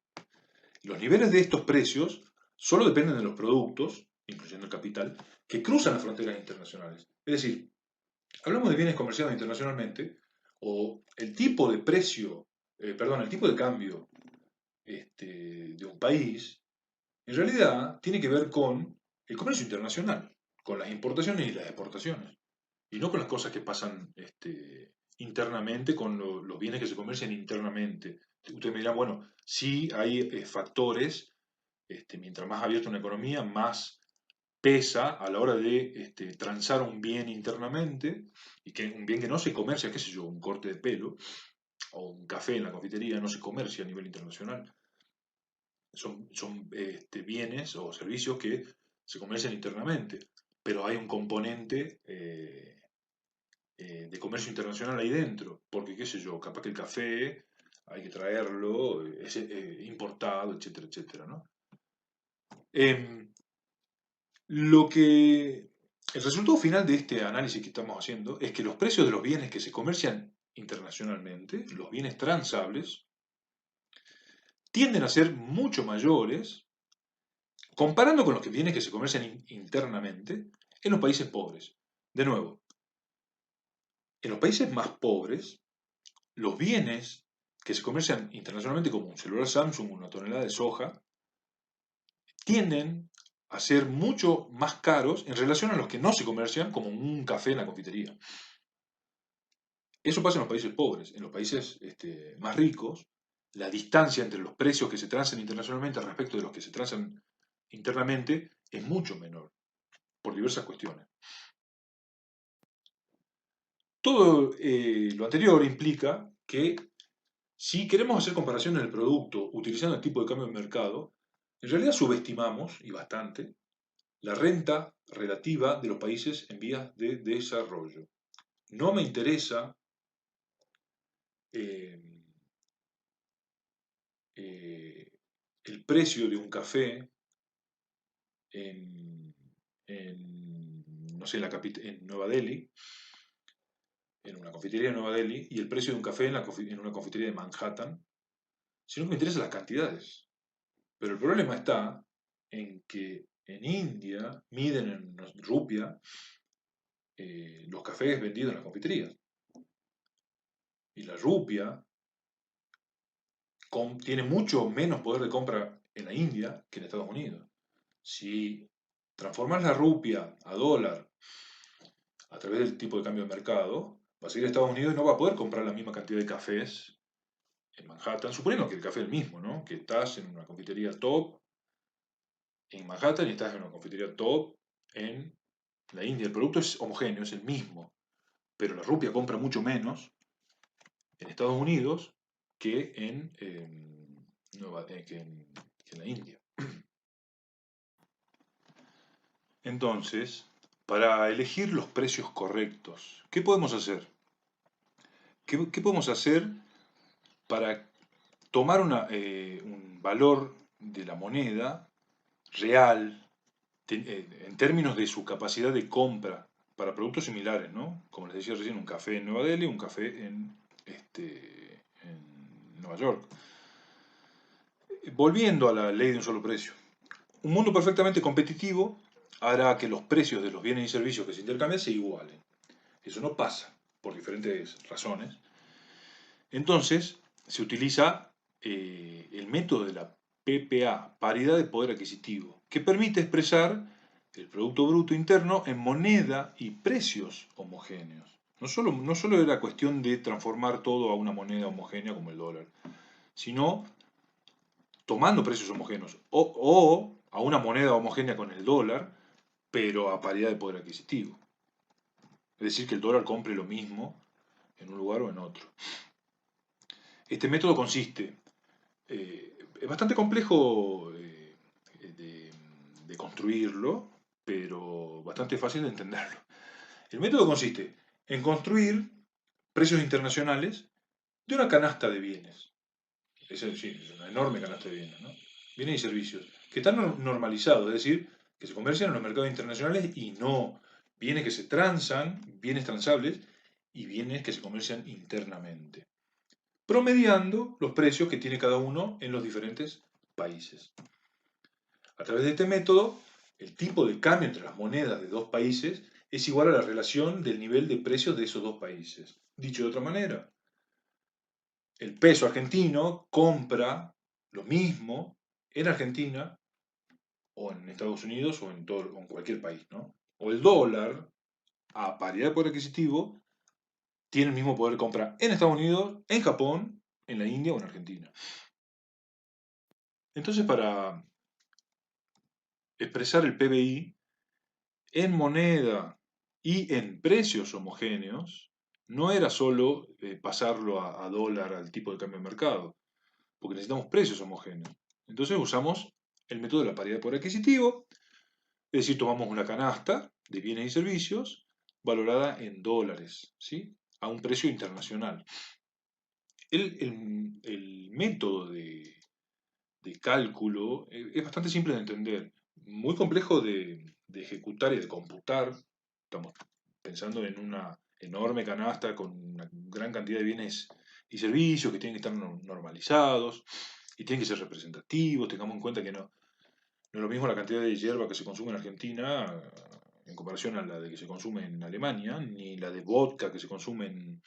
Los niveles de estos precios solo dependen de los productos, incluyendo el capital, que cruzan las fronteras internacionales. Es decir, hablamos de bienes comerciados internacionalmente, o el tipo de precio, perdón, el tipo de cambio de un país, en realidad tiene que ver con el comercio internacional, con las importaciones y las exportaciones, y no con las cosas que pasan internamente, con los bienes que se comercian internamente. Usted me dirá, bueno, sí hay factores, mientras más abierta una economía, más pesa a la hora de transar un bien internamente, y que un bien que no se comercia, qué sé yo, un corte de pelo o un café en la confitería, no se comercia a nivel internacional. Son bienes o servicios que se comercian internamente, pero hay un componente de comercio internacional ahí dentro, porque qué sé yo, capaz que el café hay que traerlo, es importado, etcétera, etcétera, ¿no? Em, Lo que, el resultado final de este análisis que estamos haciendo es que los precios de los bienes que se comercian internacionalmente, los bienes transables, tienden a ser mucho mayores comparando con los bienes que se comercian internamente en los países pobres. De nuevo, en los países más pobres, los bienes que se comercian internacionalmente, como un celular Samsung, una tonelada de soja, tienden a ser mucho más caros en relación a los que no se comercian, como un café en la confitería. Eso pasa en los países pobres. En los países más ricos, la distancia entre los precios que se transan internacionalmente respecto de los que se transan internamente es mucho menor, por diversas cuestiones. Todo lo anterior implica que si queremos hacer comparaciones del producto utilizando el tipo de cambio de mercado, en realidad subestimamos, y bastante, la renta relativa de los países en vías de desarrollo. No me interesa eh, eh, el precio de un café en, no sé, en Nueva Delhi, en una confitería de Nueva Delhi, y el precio de un café en una confitería de Manhattan, sino que me interesan las cantidades. Pero el problema está en que en India miden en rupia los cafés vendidos en las confiterías. Y la rupia tiene mucho menos poder de compra en la India que en Estados Unidos. Si transformas la rupia a dólar a través del tipo de cambio de mercado, vas a ir a Estados Unidos y no va a poder comprar la misma cantidad de cafés en Manhattan, suponiendo que el café es el mismo, ¿no? Que estás en una confitería top en Manhattan y estás en una confitería top en la India. El producto es homogéneo, es el mismo, pero la rupia compra mucho menos en Estados Unidos que que en la India. Entonces, para elegir los precios correctos, ¿qué podemos hacer? ¿Qué podemos hacer para tomar un valor de la moneda real en términos de su capacidad de compra para productos similares, ¿no? Como les decía recién, un café en Nueva Delhi, un café en Nueva York. Volviendo a la ley de un solo precio. Un mundo perfectamente competitivo hará que los precios de los bienes y servicios que se intercambian se igualen. Eso no pasa por diferentes razones. Entonces, se utiliza el método de la PPA, paridad de poder adquisitivo, que permite expresar el Producto Bruto Interno en moneda y precios homogéneos. No solo era cuestión de transformar todo a una moneda homogénea como el dólar, sino tomando precios homogéneos o a una moneda homogénea con el dólar, pero a paridad de poder adquisitivo. Es decir, que el dólar compre lo mismo en un lugar o en otro. Este método consiste, es bastante complejo de construirlo, pero bastante fácil de entenderlo. El método consiste en construir precios internacionales de una canasta de bienes. Es decir, es una enorme canasta de bienes, ¿no? Bienes y servicios, que están normalizados, es decir, que se comercian en los mercados internacionales y no bienes que se transan, bienes transables, y bienes que se comercian internamente, promediando los precios que tiene cada uno en los diferentes países. A través de este método, el tipo de cambio entre las monedas de dos países es igual a la relación del nivel de precios de esos dos países. Dicho de otra manera, el peso argentino compra lo mismo en Argentina o en Estados Unidos o en cualquier país, ¿no? O el dólar, a paridad de poder adquisitivo, tiene el mismo poder de compra en Estados Unidos, en Japón, en la India o en Argentina. Entonces, para expresar el PBI en moneda y en precios homogéneos, no era solo pasarlo a dólar al tipo de cambio de mercado, porque necesitamos precios homogéneos. Entonces usamos el método de la paridad de poder adquisitivo, es decir, tomamos una canasta de bienes y servicios valorada en dólares, ¿sí? A un precio internacional. El método de cálculo es bastante simple de entender, muy complejo de ejecutar y de computar. Estamos pensando en una enorme canasta con una gran cantidad de bienes y servicios que tienen que estar normalizados y tienen que ser representativos. Tengamos en cuenta que no es lo mismo la cantidad de hierba que se consume en Argentina en comparación a la de que se consume en Alemania, ni la de vodka que se consume en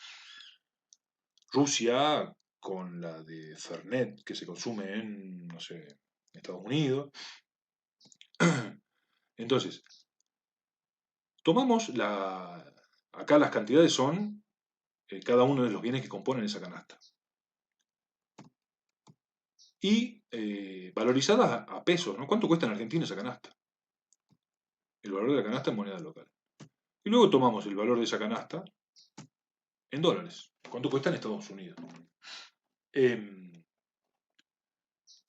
Rusia con la de Fernet que se consume en, no sé, Estados Unidos. Entonces, tomamos acá las cantidades son cada uno de los bienes que componen esa canasta. Y valorizadas a pesos, ¿no? ¿Cuánto cuesta en Argentina esa canasta? El valor de la canasta en moneda local. Y luego tomamos el valor de esa canasta en dólares. ¿Cuánto cuesta en Estados Unidos?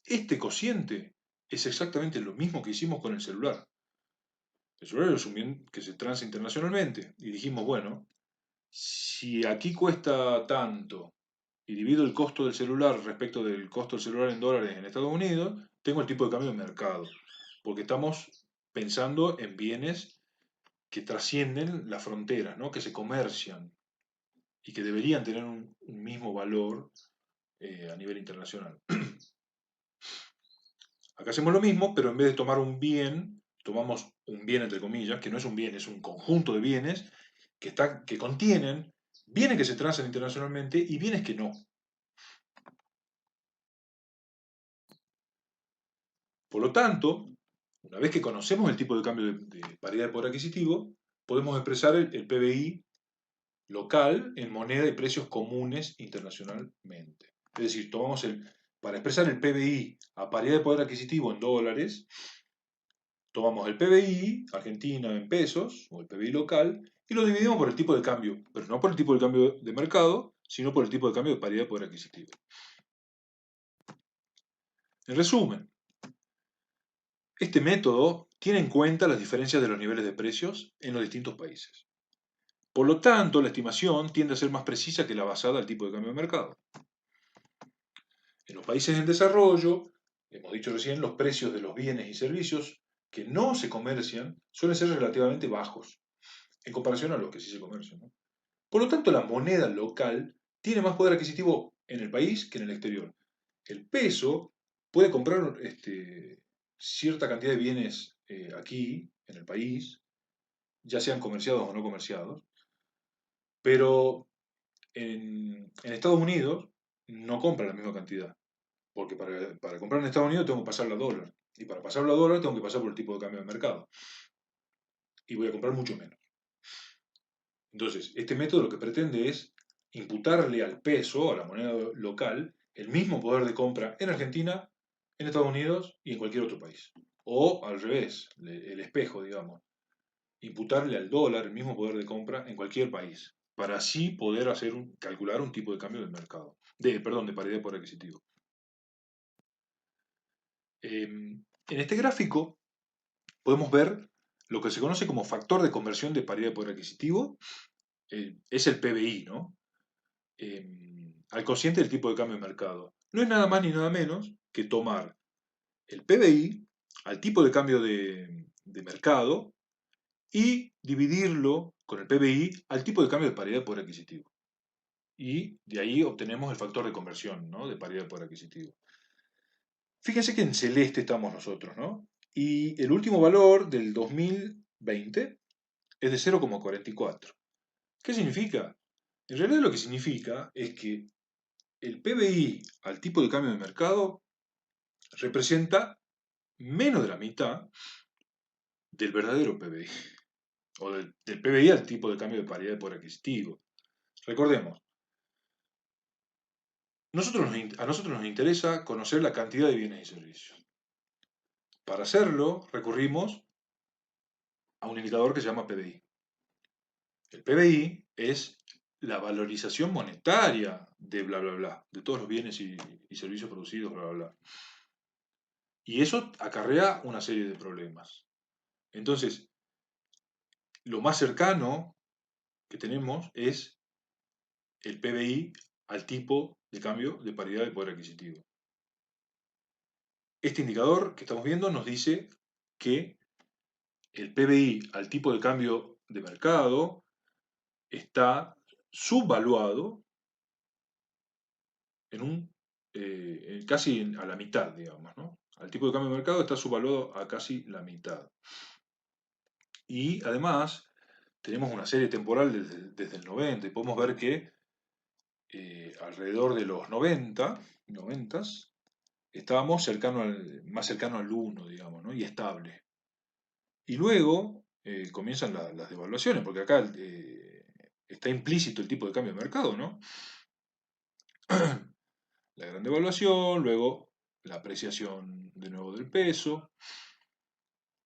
Este cociente es exactamente lo mismo que hicimos con el celular. El celular es un bien que se transa internacionalmente. Y dijimos, bueno, si aquí cuesta tanto y divido el costo del celular respecto del costo del celular en dólares en Estados Unidos, tengo el tipo de cambio de mercado. Porque estamos pensando en bienes que trascienden las fronteras, ¿no? Que se comercian y que deberían tener un mismo valor a nivel internacional. Acá hacemos lo mismo, pero en vez de tomar un bien, tomamos un bien entre comillas, que no es un bien, es un conjunto de bienes que contienen bienes que se transan internacionalmente y bienes que no. Por lo tanto, una vez que conocemos el tipo de cambio de paridad de poder adquisitivo, podemos expresar el PBI local en moneda y precios comunes internacionalmente. Es decir, para expresar el PBI a paridad de poder adquisitivo en dólares, tomamos el PBI argentino en pesos, o el PBI local, y lo dividimos por el tipo de cambio, pero no por el tipo de cambio de mercado, sino por el tipo de cambio de paridad de poder adquisitivo. En resumen, este método tiene en cuenta las diferencias de los niveles de precios en los distintos países. Por lo tanto, la estimación tiende a ser más precisa que la basada al tipo de cambio de mercado. En los países en desarrollo, hemos dicho recién, los precios de los bienes y servicios que no se comercian suelen ser relativamente bajos en comparación a los que sí se comercian, ¿no? Por lo tanto, la moneda local tiene más poder adquisitivo en el país que en el exterior. El peso puede comprar cierta cantidad de bienes aquí, en el país, ya sean comerciados o no comerciados, pero en Estados Unidos no compra la misma cantidad, porque para comprar en Estados Unidos tengo que pasarla a dólar, y para pasarlo a dólar tengo que pasar por el tipo de cambio de mercado, y voy a comprar mucho menos. Entonces, este método lo que pretende es imputarle al peso, a la moneda local, el mismo poder de compra en Argentina, en Estados Unidos y en cualquier otro país. O al revés, el espejo, digamos. Imputarle al dólar el mismo poder de compra en cualquier país, para así poder calcular un tipo de cambio del mercado. Perdón, de paridad de poder adquisitivo. En este gráfico podemos ver lo que se conoce como factor de conversión de paridad de poder adquisitivo. Es el PBI, ¿no? Al cociente del tipo de cambio de mercado. No es nada más ni nada menos que tomar el PBI al tipo de cambio de mercado y dividirlo con el PBI al tipo de cambio de paridad de poder adquisitivo. Y de ahí obtenemos el factor de conversión, ¿no? De paridad de poder adquisitivo. Fíjense que en celeste estamos nosotros, ¿no? Y el último valor del 2020 es de 0,44. ¿Qué significa? En realidad lo que significa es que el PBI al tipo de cambio de mercado representa menos de la mitad del verdadero PBI, o del PBI al tipo de cambio de paridad de poder adquisitivo. Recordemos, a nosotros nos interesa conocer la cantidad de bienes y servicios. Para hacerlo, recurrimos a un indicador que se llama PBI. El PBI es la valorización monetaria de bla, bla, bla, de todos los bienes y servicios producidos, bla, bla, bla. Y eso acarrea una serie de problemas. Entonces, lo más cercano que tenemos es el PBI al tipo de cambio de paridad de poder adquisitivo. Este indicador que estamos viendo nos dice que el PBI al tipo de cambio de mercado está subvaluado en casi a la mitad, digamos, ¿no? Al tipo de cambio de mercado está subvaluado a casi la mitad. Y además tenemos una serie temporal desde el 90 y podemos ver que alrededor de los 90 estábamos más cercano al 1, digamos, ¿no? Y estable. Y luego comienzan las devaluaciones, porque acá está implícito el tipo de cambio de mercado, ¿no? La gran devaluación, luego la apreciación de nuevo del peso,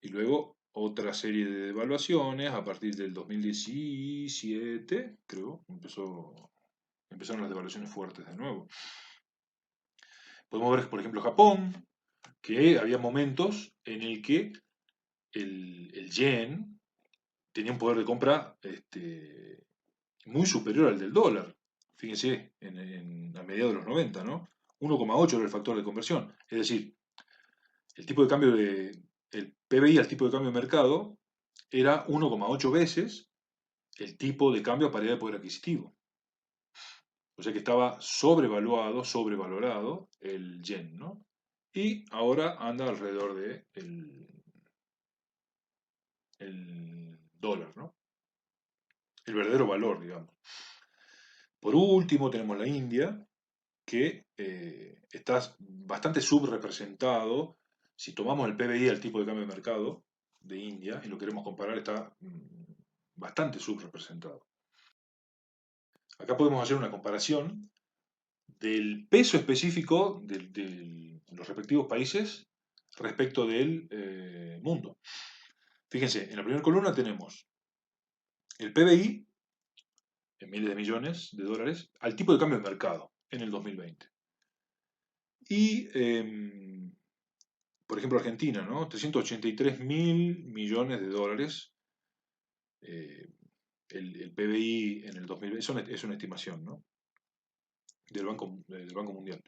y luego otra serie de devaluaciones a partir del 2017, creo, empezaron las devaluaciones fuertes de nuevo. Podemos ver, por ejemplo, Japón, que había momentos en el que el yen tenía un poder de compra muy superior al del dólar. Fíjense, a mediados de los 90, ¿no? 1,8 era el factor de conversión. Es decir, el tipo de cambio el PBI al tipo de cambio de mercado era 1,8 veces el tipo de cambio a paridad de poder adquisitivo. O sea que estaba sobrevalorado el yen, ¿no? Y ahora anda alrededor de el dólar, ¿no? El verdadero valor, digamos. Por último, tenemos la India, que está bastante subrepresentado. Si tomamos el PBI al tipo de cambio de mercado de India y lo queremos comparar, está bastante subrepresentado. Acá podemos hacer una comparación del peso específico de los respectivos países respecto del mundo. Fíjense, en la primera columna tenemos el PBI en miles de millones de dólares al tipo de cambio de mercado en el 2020. Y, por ejemplo, Argentina, ¿no? 383 mil millones de dólares. eh, el PBI en el 2020, es una estimación, ¿no? Del Banco Mundial.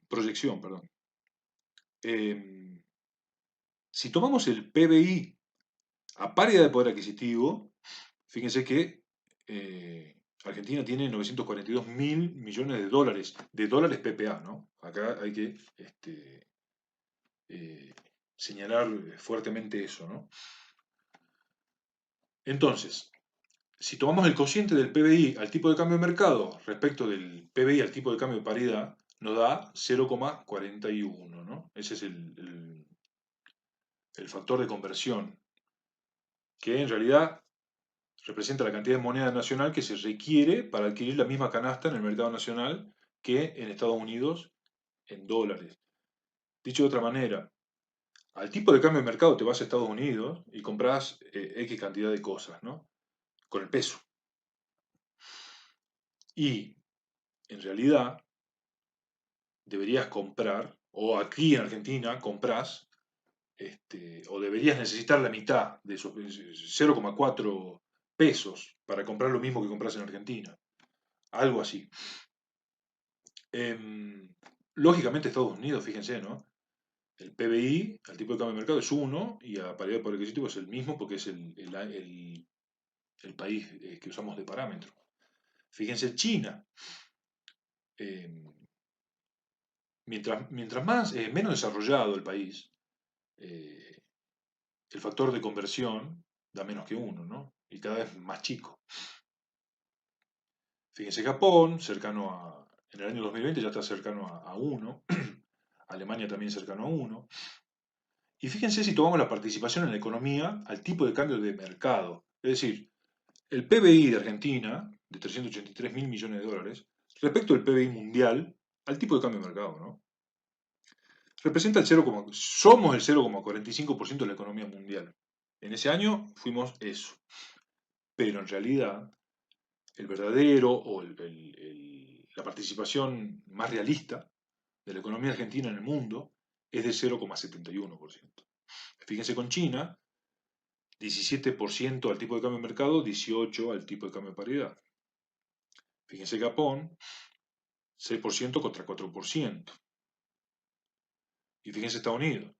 Proyección, perdón. Si tomamos el PBI a paridad de poder adquisitivo, fíjense que Argentina tiene 942 mil millones de dólares PPA, ¿no? Acá hay que eh, señalar fuertemente eso, ¿no? Entonces, si tomamos el cociente del PBI al tipo de cambio de mercado respecto del PBI al tipo de cambio de paridad, nos da 0,41, ¿no? Ese es el factor de conversión, que en realidad representa la cantidad de moneda nacional que se requiere para adquirir la misma canasta en el mercado nacional que en Estados Unidos en dólares. Dicho de otra manera, al tipo de cambio de mercado te vas a Estados Unidos y compras X cantidad de cosas, ¿no? Con el peso. Y en realidad deberías comprar, o aquí en Argentina compras, o deberías necesitar la mitad de esos 0,4 pesos para comprar lo mismo que compras en Argentina. Algo así. Lógicamente Estados Unidos, fíjense, ¿no? El PBI, al tipo de cambio de mercado, es 1 y a paridad por adquisitivo es el mismo porque es el país que usamos de parámetro. Fíjense, China, eh, mientras más, menos desarrollado el país, eh, el factor de conversión da menos que 1, ¿no? Y cada vez más chico. Fíjense, Japón, en el año 2020 ya está cercano a 1, Alemania también cercano a 1. Y fíjense si tomamos la participación en la economía al tipo de cambio de mercado. Es decir, el PBI de Argentina, de 383 mil millones de dólares, respecto al PBI mundial, al tipo de cambio de mercado, ¿no? Representa somos el 0,45% de la economía mundial. En ese año fuimos eso. Pero en realidad, el verdadero o la participación más realista de la economía argentina en el mundo es de 0,71%. Fíjense con China, 17% al tipo de cambio de mercado, 18% al tipo de cambio de paridad. Fíjense Japón, 6% contra 4%. Y fíjense Estados Unidos,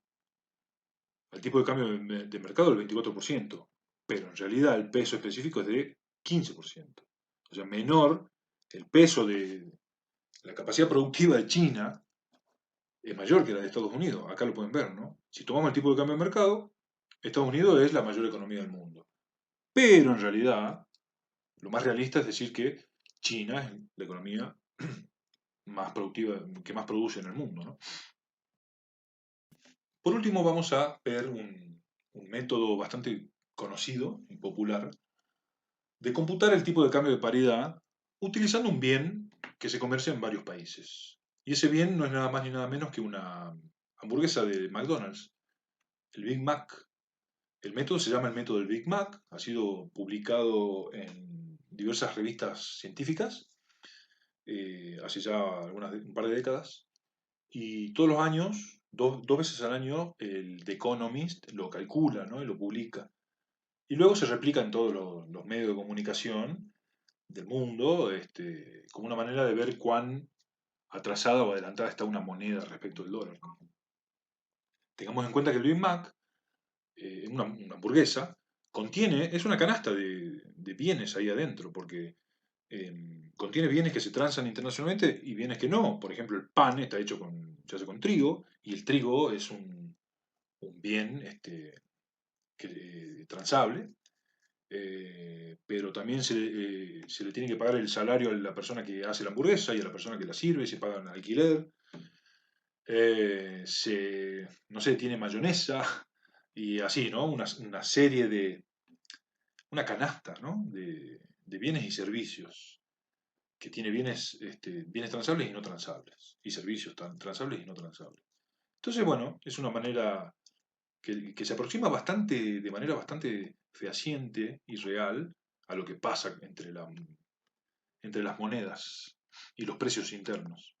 al tipo de cambio de mercado del 24%, pero en realidad el peso específico es de 15%. O sea, menor, el peso de la capacidad productiva de China es mayor que la de Estados Unidos. Acá lo pueden ver, ¿no? Si tomamos el tipo de cambio de mercado, Estados Unidos es la mayor economía del mundo. Pero en realidad, lo más realista es decir que China es la economía más productiva, que más produce en el mundo, ¿no? Por último, vamos a ver un método bastante conocido y popular de computar el tipo de cambio de paridad utilizando un bien que se comercia en varios países. Y ese bien no es nada más ni nada menos que una hamburguesa de McDonald's, el Big Mac. El método se llama el método del Big Mac, ha sido publicado en diversas revistas científicas hace ya un par de décadas. Y todos los años, dos veces al año, el The Economist lo calcula, ¿no? Y lo publica. Y luego se replica en todos los medios de comunicación del mundo, como una manera de ver cuán atrasada o adelantada está una moneda respecto del dólar. Tengamos en cuenta que el Big Mac, una hamburguesa, es una canasta de bienes ahí adentro, porque contiene bienes que se transan internacionalmente y bienes que no. Por ejemplo, el pan se hace con trigo, y el trigo es un bien transable, pero también se le tiene que pagar el salario a la persona que hace la hamburguesa y a la persona que la sirve, se pagan alquiler, no sé, tiene mayonesa y así, ¿no? Una serie una canasta, ¿no? De bienes y servicios, que tiene bienes transables y no transables, y servicios transables y no transables. Entonces, bueno, es una manera que se aproxima de manera bastante fehaciente y real a lo que pasa entre las monedas y los precios internos.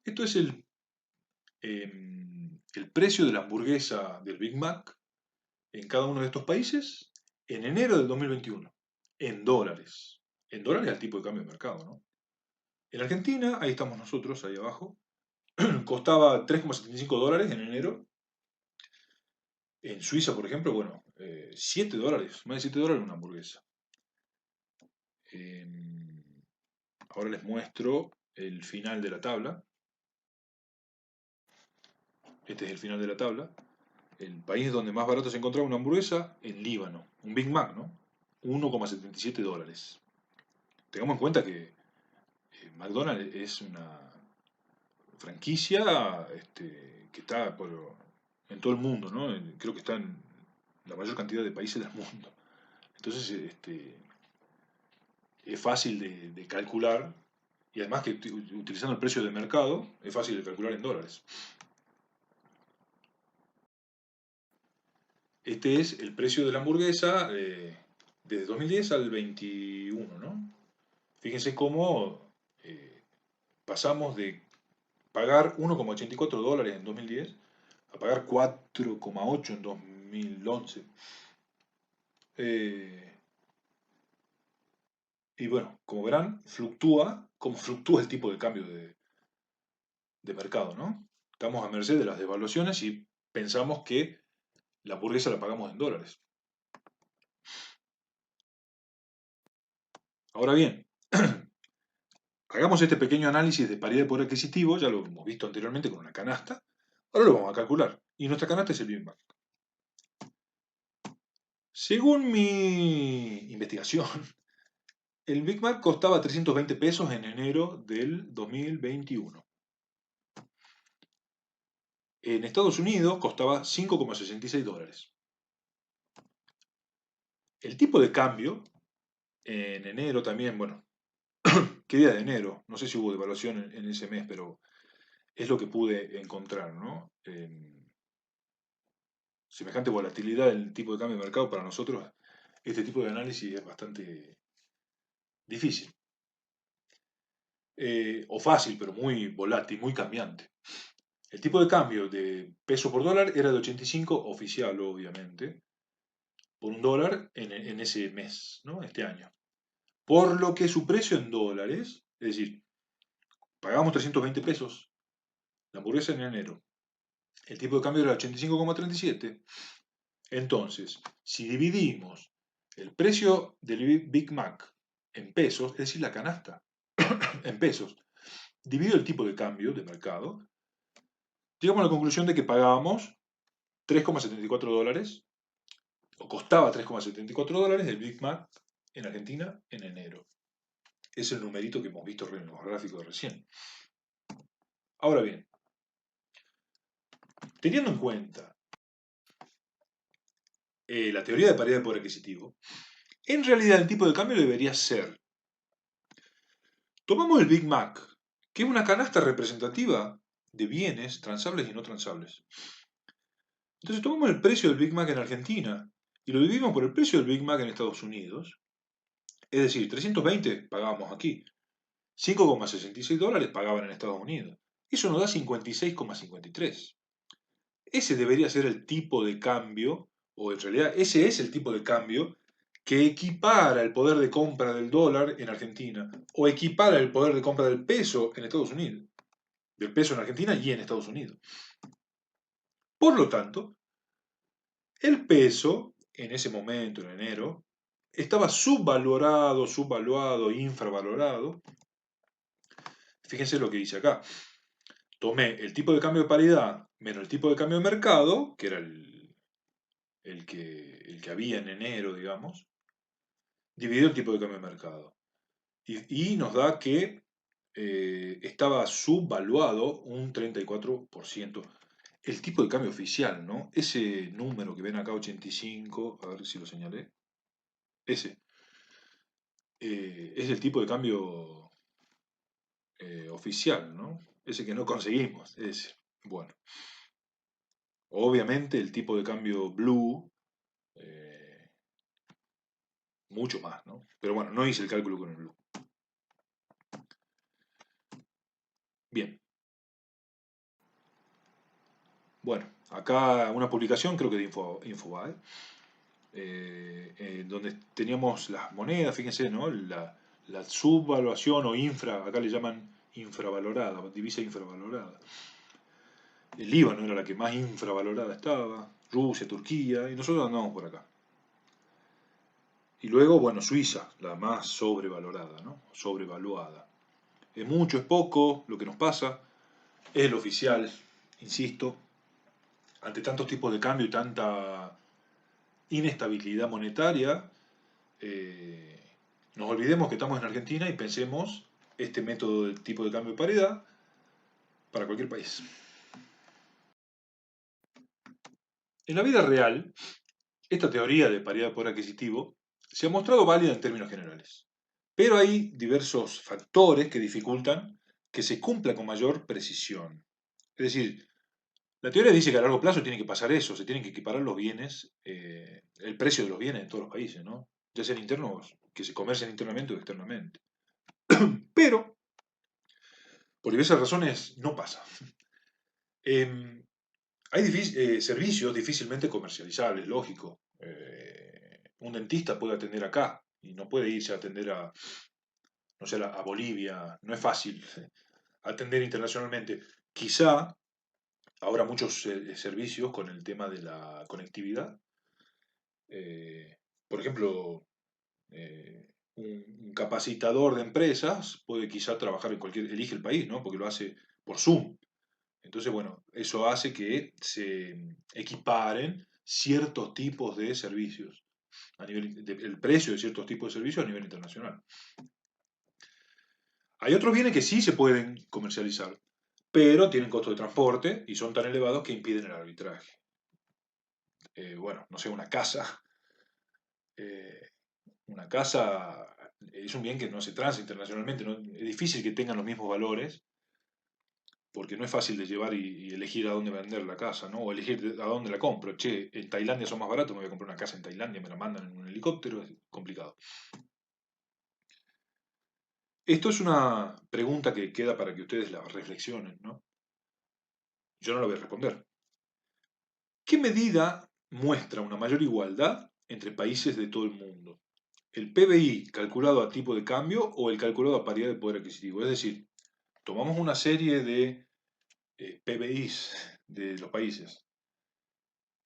Esto es el precio de la hamburguesa del Big Mac en cada uno de estos países en enero del 2021, en dólares. En dólares al tipo de cambio de mercado, ¿no? En Argentina, ahí estamos nosotros, ahí abajo, costaba 3,75 dólares en enero. En Suiza, por ejemplo, bueno, 7 dólares, más de 7 dólares una hamburguesa. Ahora les muestro el final de la tabla. Este es el final de la tabla. El país donde más barato se encontraba una hamburguesa, en Líbano. Un Big Mac, ¿no? 1,77 dólares. Tengamos en cuenta que McDonald's es una franquicia que está en todo el mundo, ¿no? Creo que está en la mayor cantidad de países del mundo. Entonces, es fácil de calcular, y además que utilizando el precio de mercado, es fácil de calcular en dólares. Este es el precio de la hamburguesa desde 2010 al 21, ¿no? Fíjense cómo pasamos de pagar 1,84 dólares en 2010 a pagar 4,8 en 2011. Eh, y bueno, como verán, fluctúa como fluctúa el tipo de cambio de mercado, ¿no? Estamos a merced de las devaluaciones y pensamos que la hamburguesa la pagamos en dólares. Ahora bien, hagamos este pequeño análisis de paridad de poder adquisitivo, ya lo hemos visto anteriormente con una canasta, ahora lo vamos a calcular. Y nuestra canasta es el Big Mac. Según mi investigación, el Big Mac costaba 320 pesos en enero del 2021. En Estados Unidos costaba 5,66 dólares. El tipo de cambio en enero también, bueno, ¿qué día de enero? No sé si hubo devaluación en ese mes, pero es lo que pude encontrar, ¿no? Semejante volatilidad del tipo de cambio de mercado para nosotros, este tipo de análisis es bastante difícil. O fácil, pero muy volátil, muy cambiante. El tipo de cambio de peso por dólar era de 85 oficial, obviamente, por un dólar en ese mes, ¿no? Este año. Por lo que su precio en dólares, es decir, pagamos 320 pesos la hamburguesa en enero, el tipo de cambio era 85,37. Entonces, si dividimos el precio del Big Mac en pesos, es decir, la canasta en pesos, dividido el tipo de cambio de mercado, llegamos a la conclusión de que pagábamos 3,74 dólares, o costaba 3,74 dólares el Big Mac en Argentina en enero. Es el numerito que hemos visto en los gráficos de recién. Ahora bien, teniendo en cuenta la teoría de paridad de poder adquisitivo, en realidad el tipo de cambio debería ser, tomamos el Big Mac, que es una canasta representativa de bienes transables y no transables. Entonces tomamos el precio del Big Mac en Argentina y lo dividimos por el precio del Big Mac en Estados Unidos. Es decir, 320 pagábamos aquí, 5,66 dólares pagaban en Estados Unidos. Eso nos da 56,53. Ese debería ser el tipo de cambio, o en realidad ese es el tipo de cambio que equipara el poder de compra del dólar en Argentina o equipara el poder de compra del peso en Estados Unidos, del peso en Argentina y en Estados Unidos. Por lo tanto, el peso en ese momento, en enero, estaba subvaluado, infravalorado. Fíjense lo que dice acá. Tomé el tipo de cambio de paridad menos el tipo de cambio de mercado, que era el que había en enero, digamos, dividido el tipo de cambio de mercado. Y nos da que estaba subvaluado un 34%. El tipo de cambio oficial, ¿no? Ese número que ven acá, 85, a ver si lo señalé, ese, es el tipo de cambio oficial, ¿no? Ese que no conseguimos, ese. Bueno, obviamente el tipo de cambio blue, eh, mucho más, ¿no? Pero bueno, no hice el cálculo con el blue. Bien. Bueno, acá una publicación, creo que de Infobae, donde teníamos las monedas, fíjense, ¿no? La subvaluación o acá le llaman infravalorada, divisa infravalorada. El Líbano era la que más infravalorada estaba, Rusia, Turquía, y nosotros andamos por acá. Y luego, bueno, Suiza, la más sobrevalorada, ¿no? Sobrevaluada. Es mucho, es poco, lo que nos pasa, es el oficial, insisto, ante tantos tipos de cambio y tanta inestabilidad monetaria, eh, nos olvidemos que estamos en Argentina y pensemos este método del tipo de cambio de paridad para cualquier país. En la vida real, esta teoría de paridad de poder adquisitivo se ha mostrado válida en términos generales, pero hay diversos factores que dificultan que se cumpla con mayor precisión. Es decir, la teoría dice que a largo plazo tiene que pasar eso, se tienen que equiparar los bienes, el precio de los bienes en todos los países, ¿no? Ya sean internos, que se comercien internamente o externamente. Pero, por diversas razones, no pasa. Hay servicios difícilmente comercializables, lógico. Un dentista puede atender acá y no puede irse a atender no sé, a Bolivia. No es fácil atender internacionalmente. Quizá ahora muchos servicios con el tema de la conectividad. Por ejemplo, un capacitador de empresas puede quizá trabajar en cualquier, elige el país, ¿no? Porque lo hace por Zoom. Entonces, bueno, eso hace que se equiparen ciertos tipos de servicios, el precio de ciertos tipos de servicios a nivel internacional. Hay otros bienes que sí se pueden comercializar, pero tienen costo de transporte y son tan elevados que impiden el arbitraje. Bueno, no sé, eh, una casa es un bien que no se transa internacionalmente, ¿no? Es difícil que tengan los mismos valores porque no es fácil de llevar y elegir a dónde vender la casa, ¿no? O elegir a dónde la compro. Che, en Tailandia son más baratos, me voy a comprar una casa en Tailandia, me la mandan en un helicóptero, es complicado. Esto es una pregunta que queda para que ustedes la reflexionen, ¿no? Yo no la voy a responder. ¿Qué medida muestra una mayor igualdad entre países de todo el mundo? ¿El PBI calculado a tipo de cambio o el calculado a paridad de poder adquisitivo? Es decir, tomamos una serie de PBIs de los países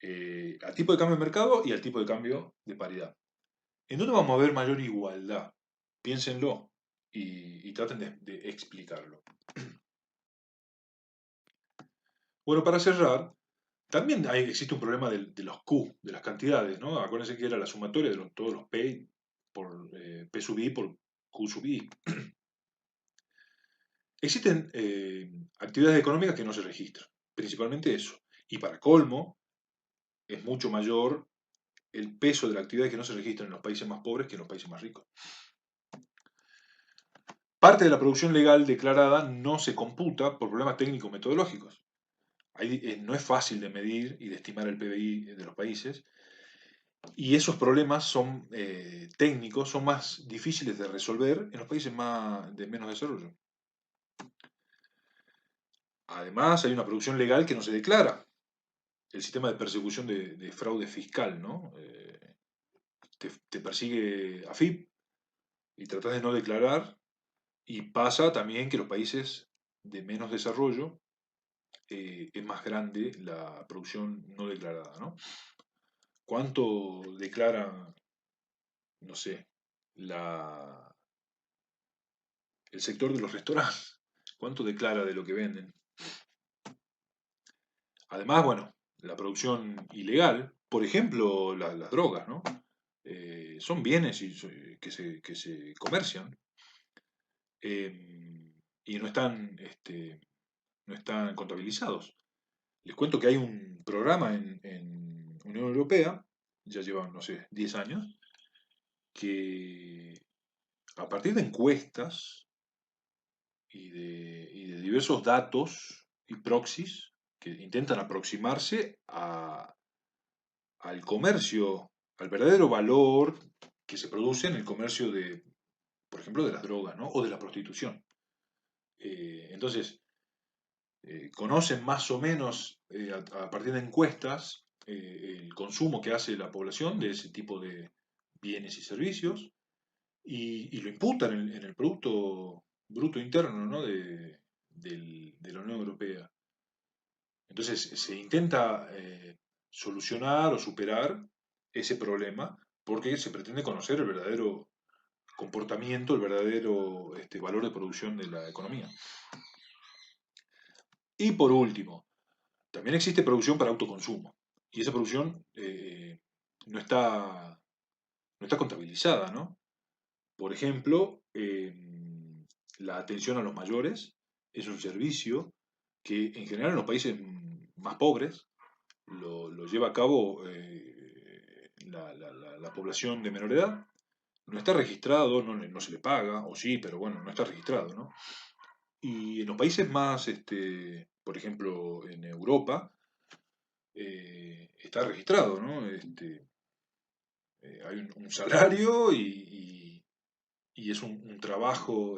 a tipo de cambio de mercado y al tipo de cambio de paridad. ¿En dónde vamos a ver mayor igualdad? Piénsenlo y traten de explicarlo. Bueno, para cerrar, también existe un problema de los Q, de las cantidades, ¿no? Acuérdense que era la sumatoria de todos los P por P sub I por Q sub I. Existen actividades económicas que no se registran, principalmente eso. Y para colmo, es mucho mayor el peso de la actividad que no se registra en los países más pobres que en los países más ricos. Parte de la producción legal declarada no se computa por problemas técnicos metodológicos. No es fácil de medir y de estimar el PBI de los países, y esos problemas son técnicos, son más difíciles de resolver en los países de menos desarrollo. Además, hay una producción legal que no se declara. El sistema de persecución de fraude fiscal, ¿no? Te persigue AFIP y tratas de no declarar, y pasa también que los países de menos desarrollo es más grande la producción no declarada, ¿no? ¿Cuánto declara, no sé, la, el sector de los restaurantes? ¿Cuánto declara de lo que venden? Además, bueno, la producción ilegal, por ejemplo, las drogas, ¿no? Son bienes que se comercian y no están contabilizados. Les cuento que hay un programa en Unión Europea, ya lleva, no sé, 10 años, que a partir de encuestas y de diversos datos y proxies que intentan aproximarse al comercio, al verdadero valor que se produce en el comercio por ejemplo, de las drogas, ¿no? O de la prostitución. Entonces, conocen más o menos a partir de encuestas el consumo que hace la población de ese tipo de bienes y servicios y lo imputan en el Producto Bruto Interno, ¿no? de la Unión Europea. Entonces se intenta solucionar o superar ese problema porque se pretende conocer el verdadero comportamiento, el verdadero valor de producción de la economía. Y por último, también existe producción para autoconsumo. Y esa producción no está, no está contabilizada, ¿no? Por ejemplo, la atención a los mayores es un servicio que en general en los países más pobres lo lleva a cabo la población de menor edad. No está registrado, no se le paga, o sí, pero bueno, no está registrado, ¿no? Y en los países más, por ejemplo, en Europa, está registrado, ¿no? Hay un salario y es un trabajo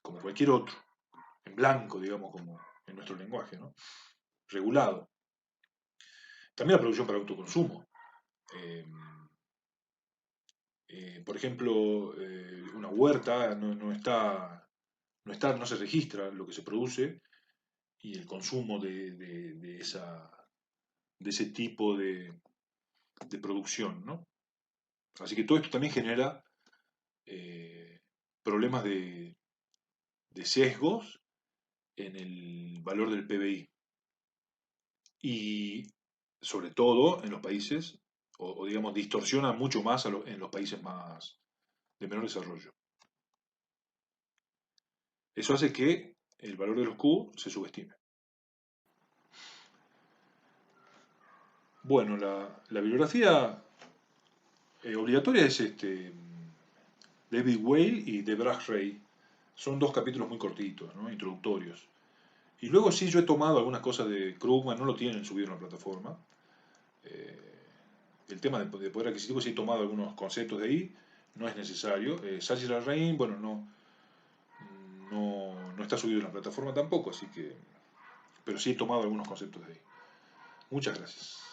como cualquier otro, en blanco, digamos, como en nuestro lenguaje, ¿no? Regulado. También la producción para autoconsumo. Eh, por ejemplo, una huerta no se registra lo que se produce y el consumo de ese tipo de producción, ¿no? Así que todo esto también genera problemas de sesgos en el valor del PBI. Y sobre todo en los países, o digamos, distorsiona mucho más en los países más de menor desarrollo. Eso hace que el valor de los Q se subestime. Bueno, la bibliografía obligatoria es David Weil y Debra Ray. Son dos capítulos muy cortitos, ¿no? Introductorios. Y luego sí, yo he tomado algunas cosas de Krugman, no lo tienen subido en la plataforma. Eh, el tema de poder adquisitivo, sí he tomado algunos conceptos de ahí, no es necesario. Sajid Al-Rain, bueno, no está subido en la plataforma tampoco, así que, pero sí he tomado algunos conceptos de ahí. Muchas gracias.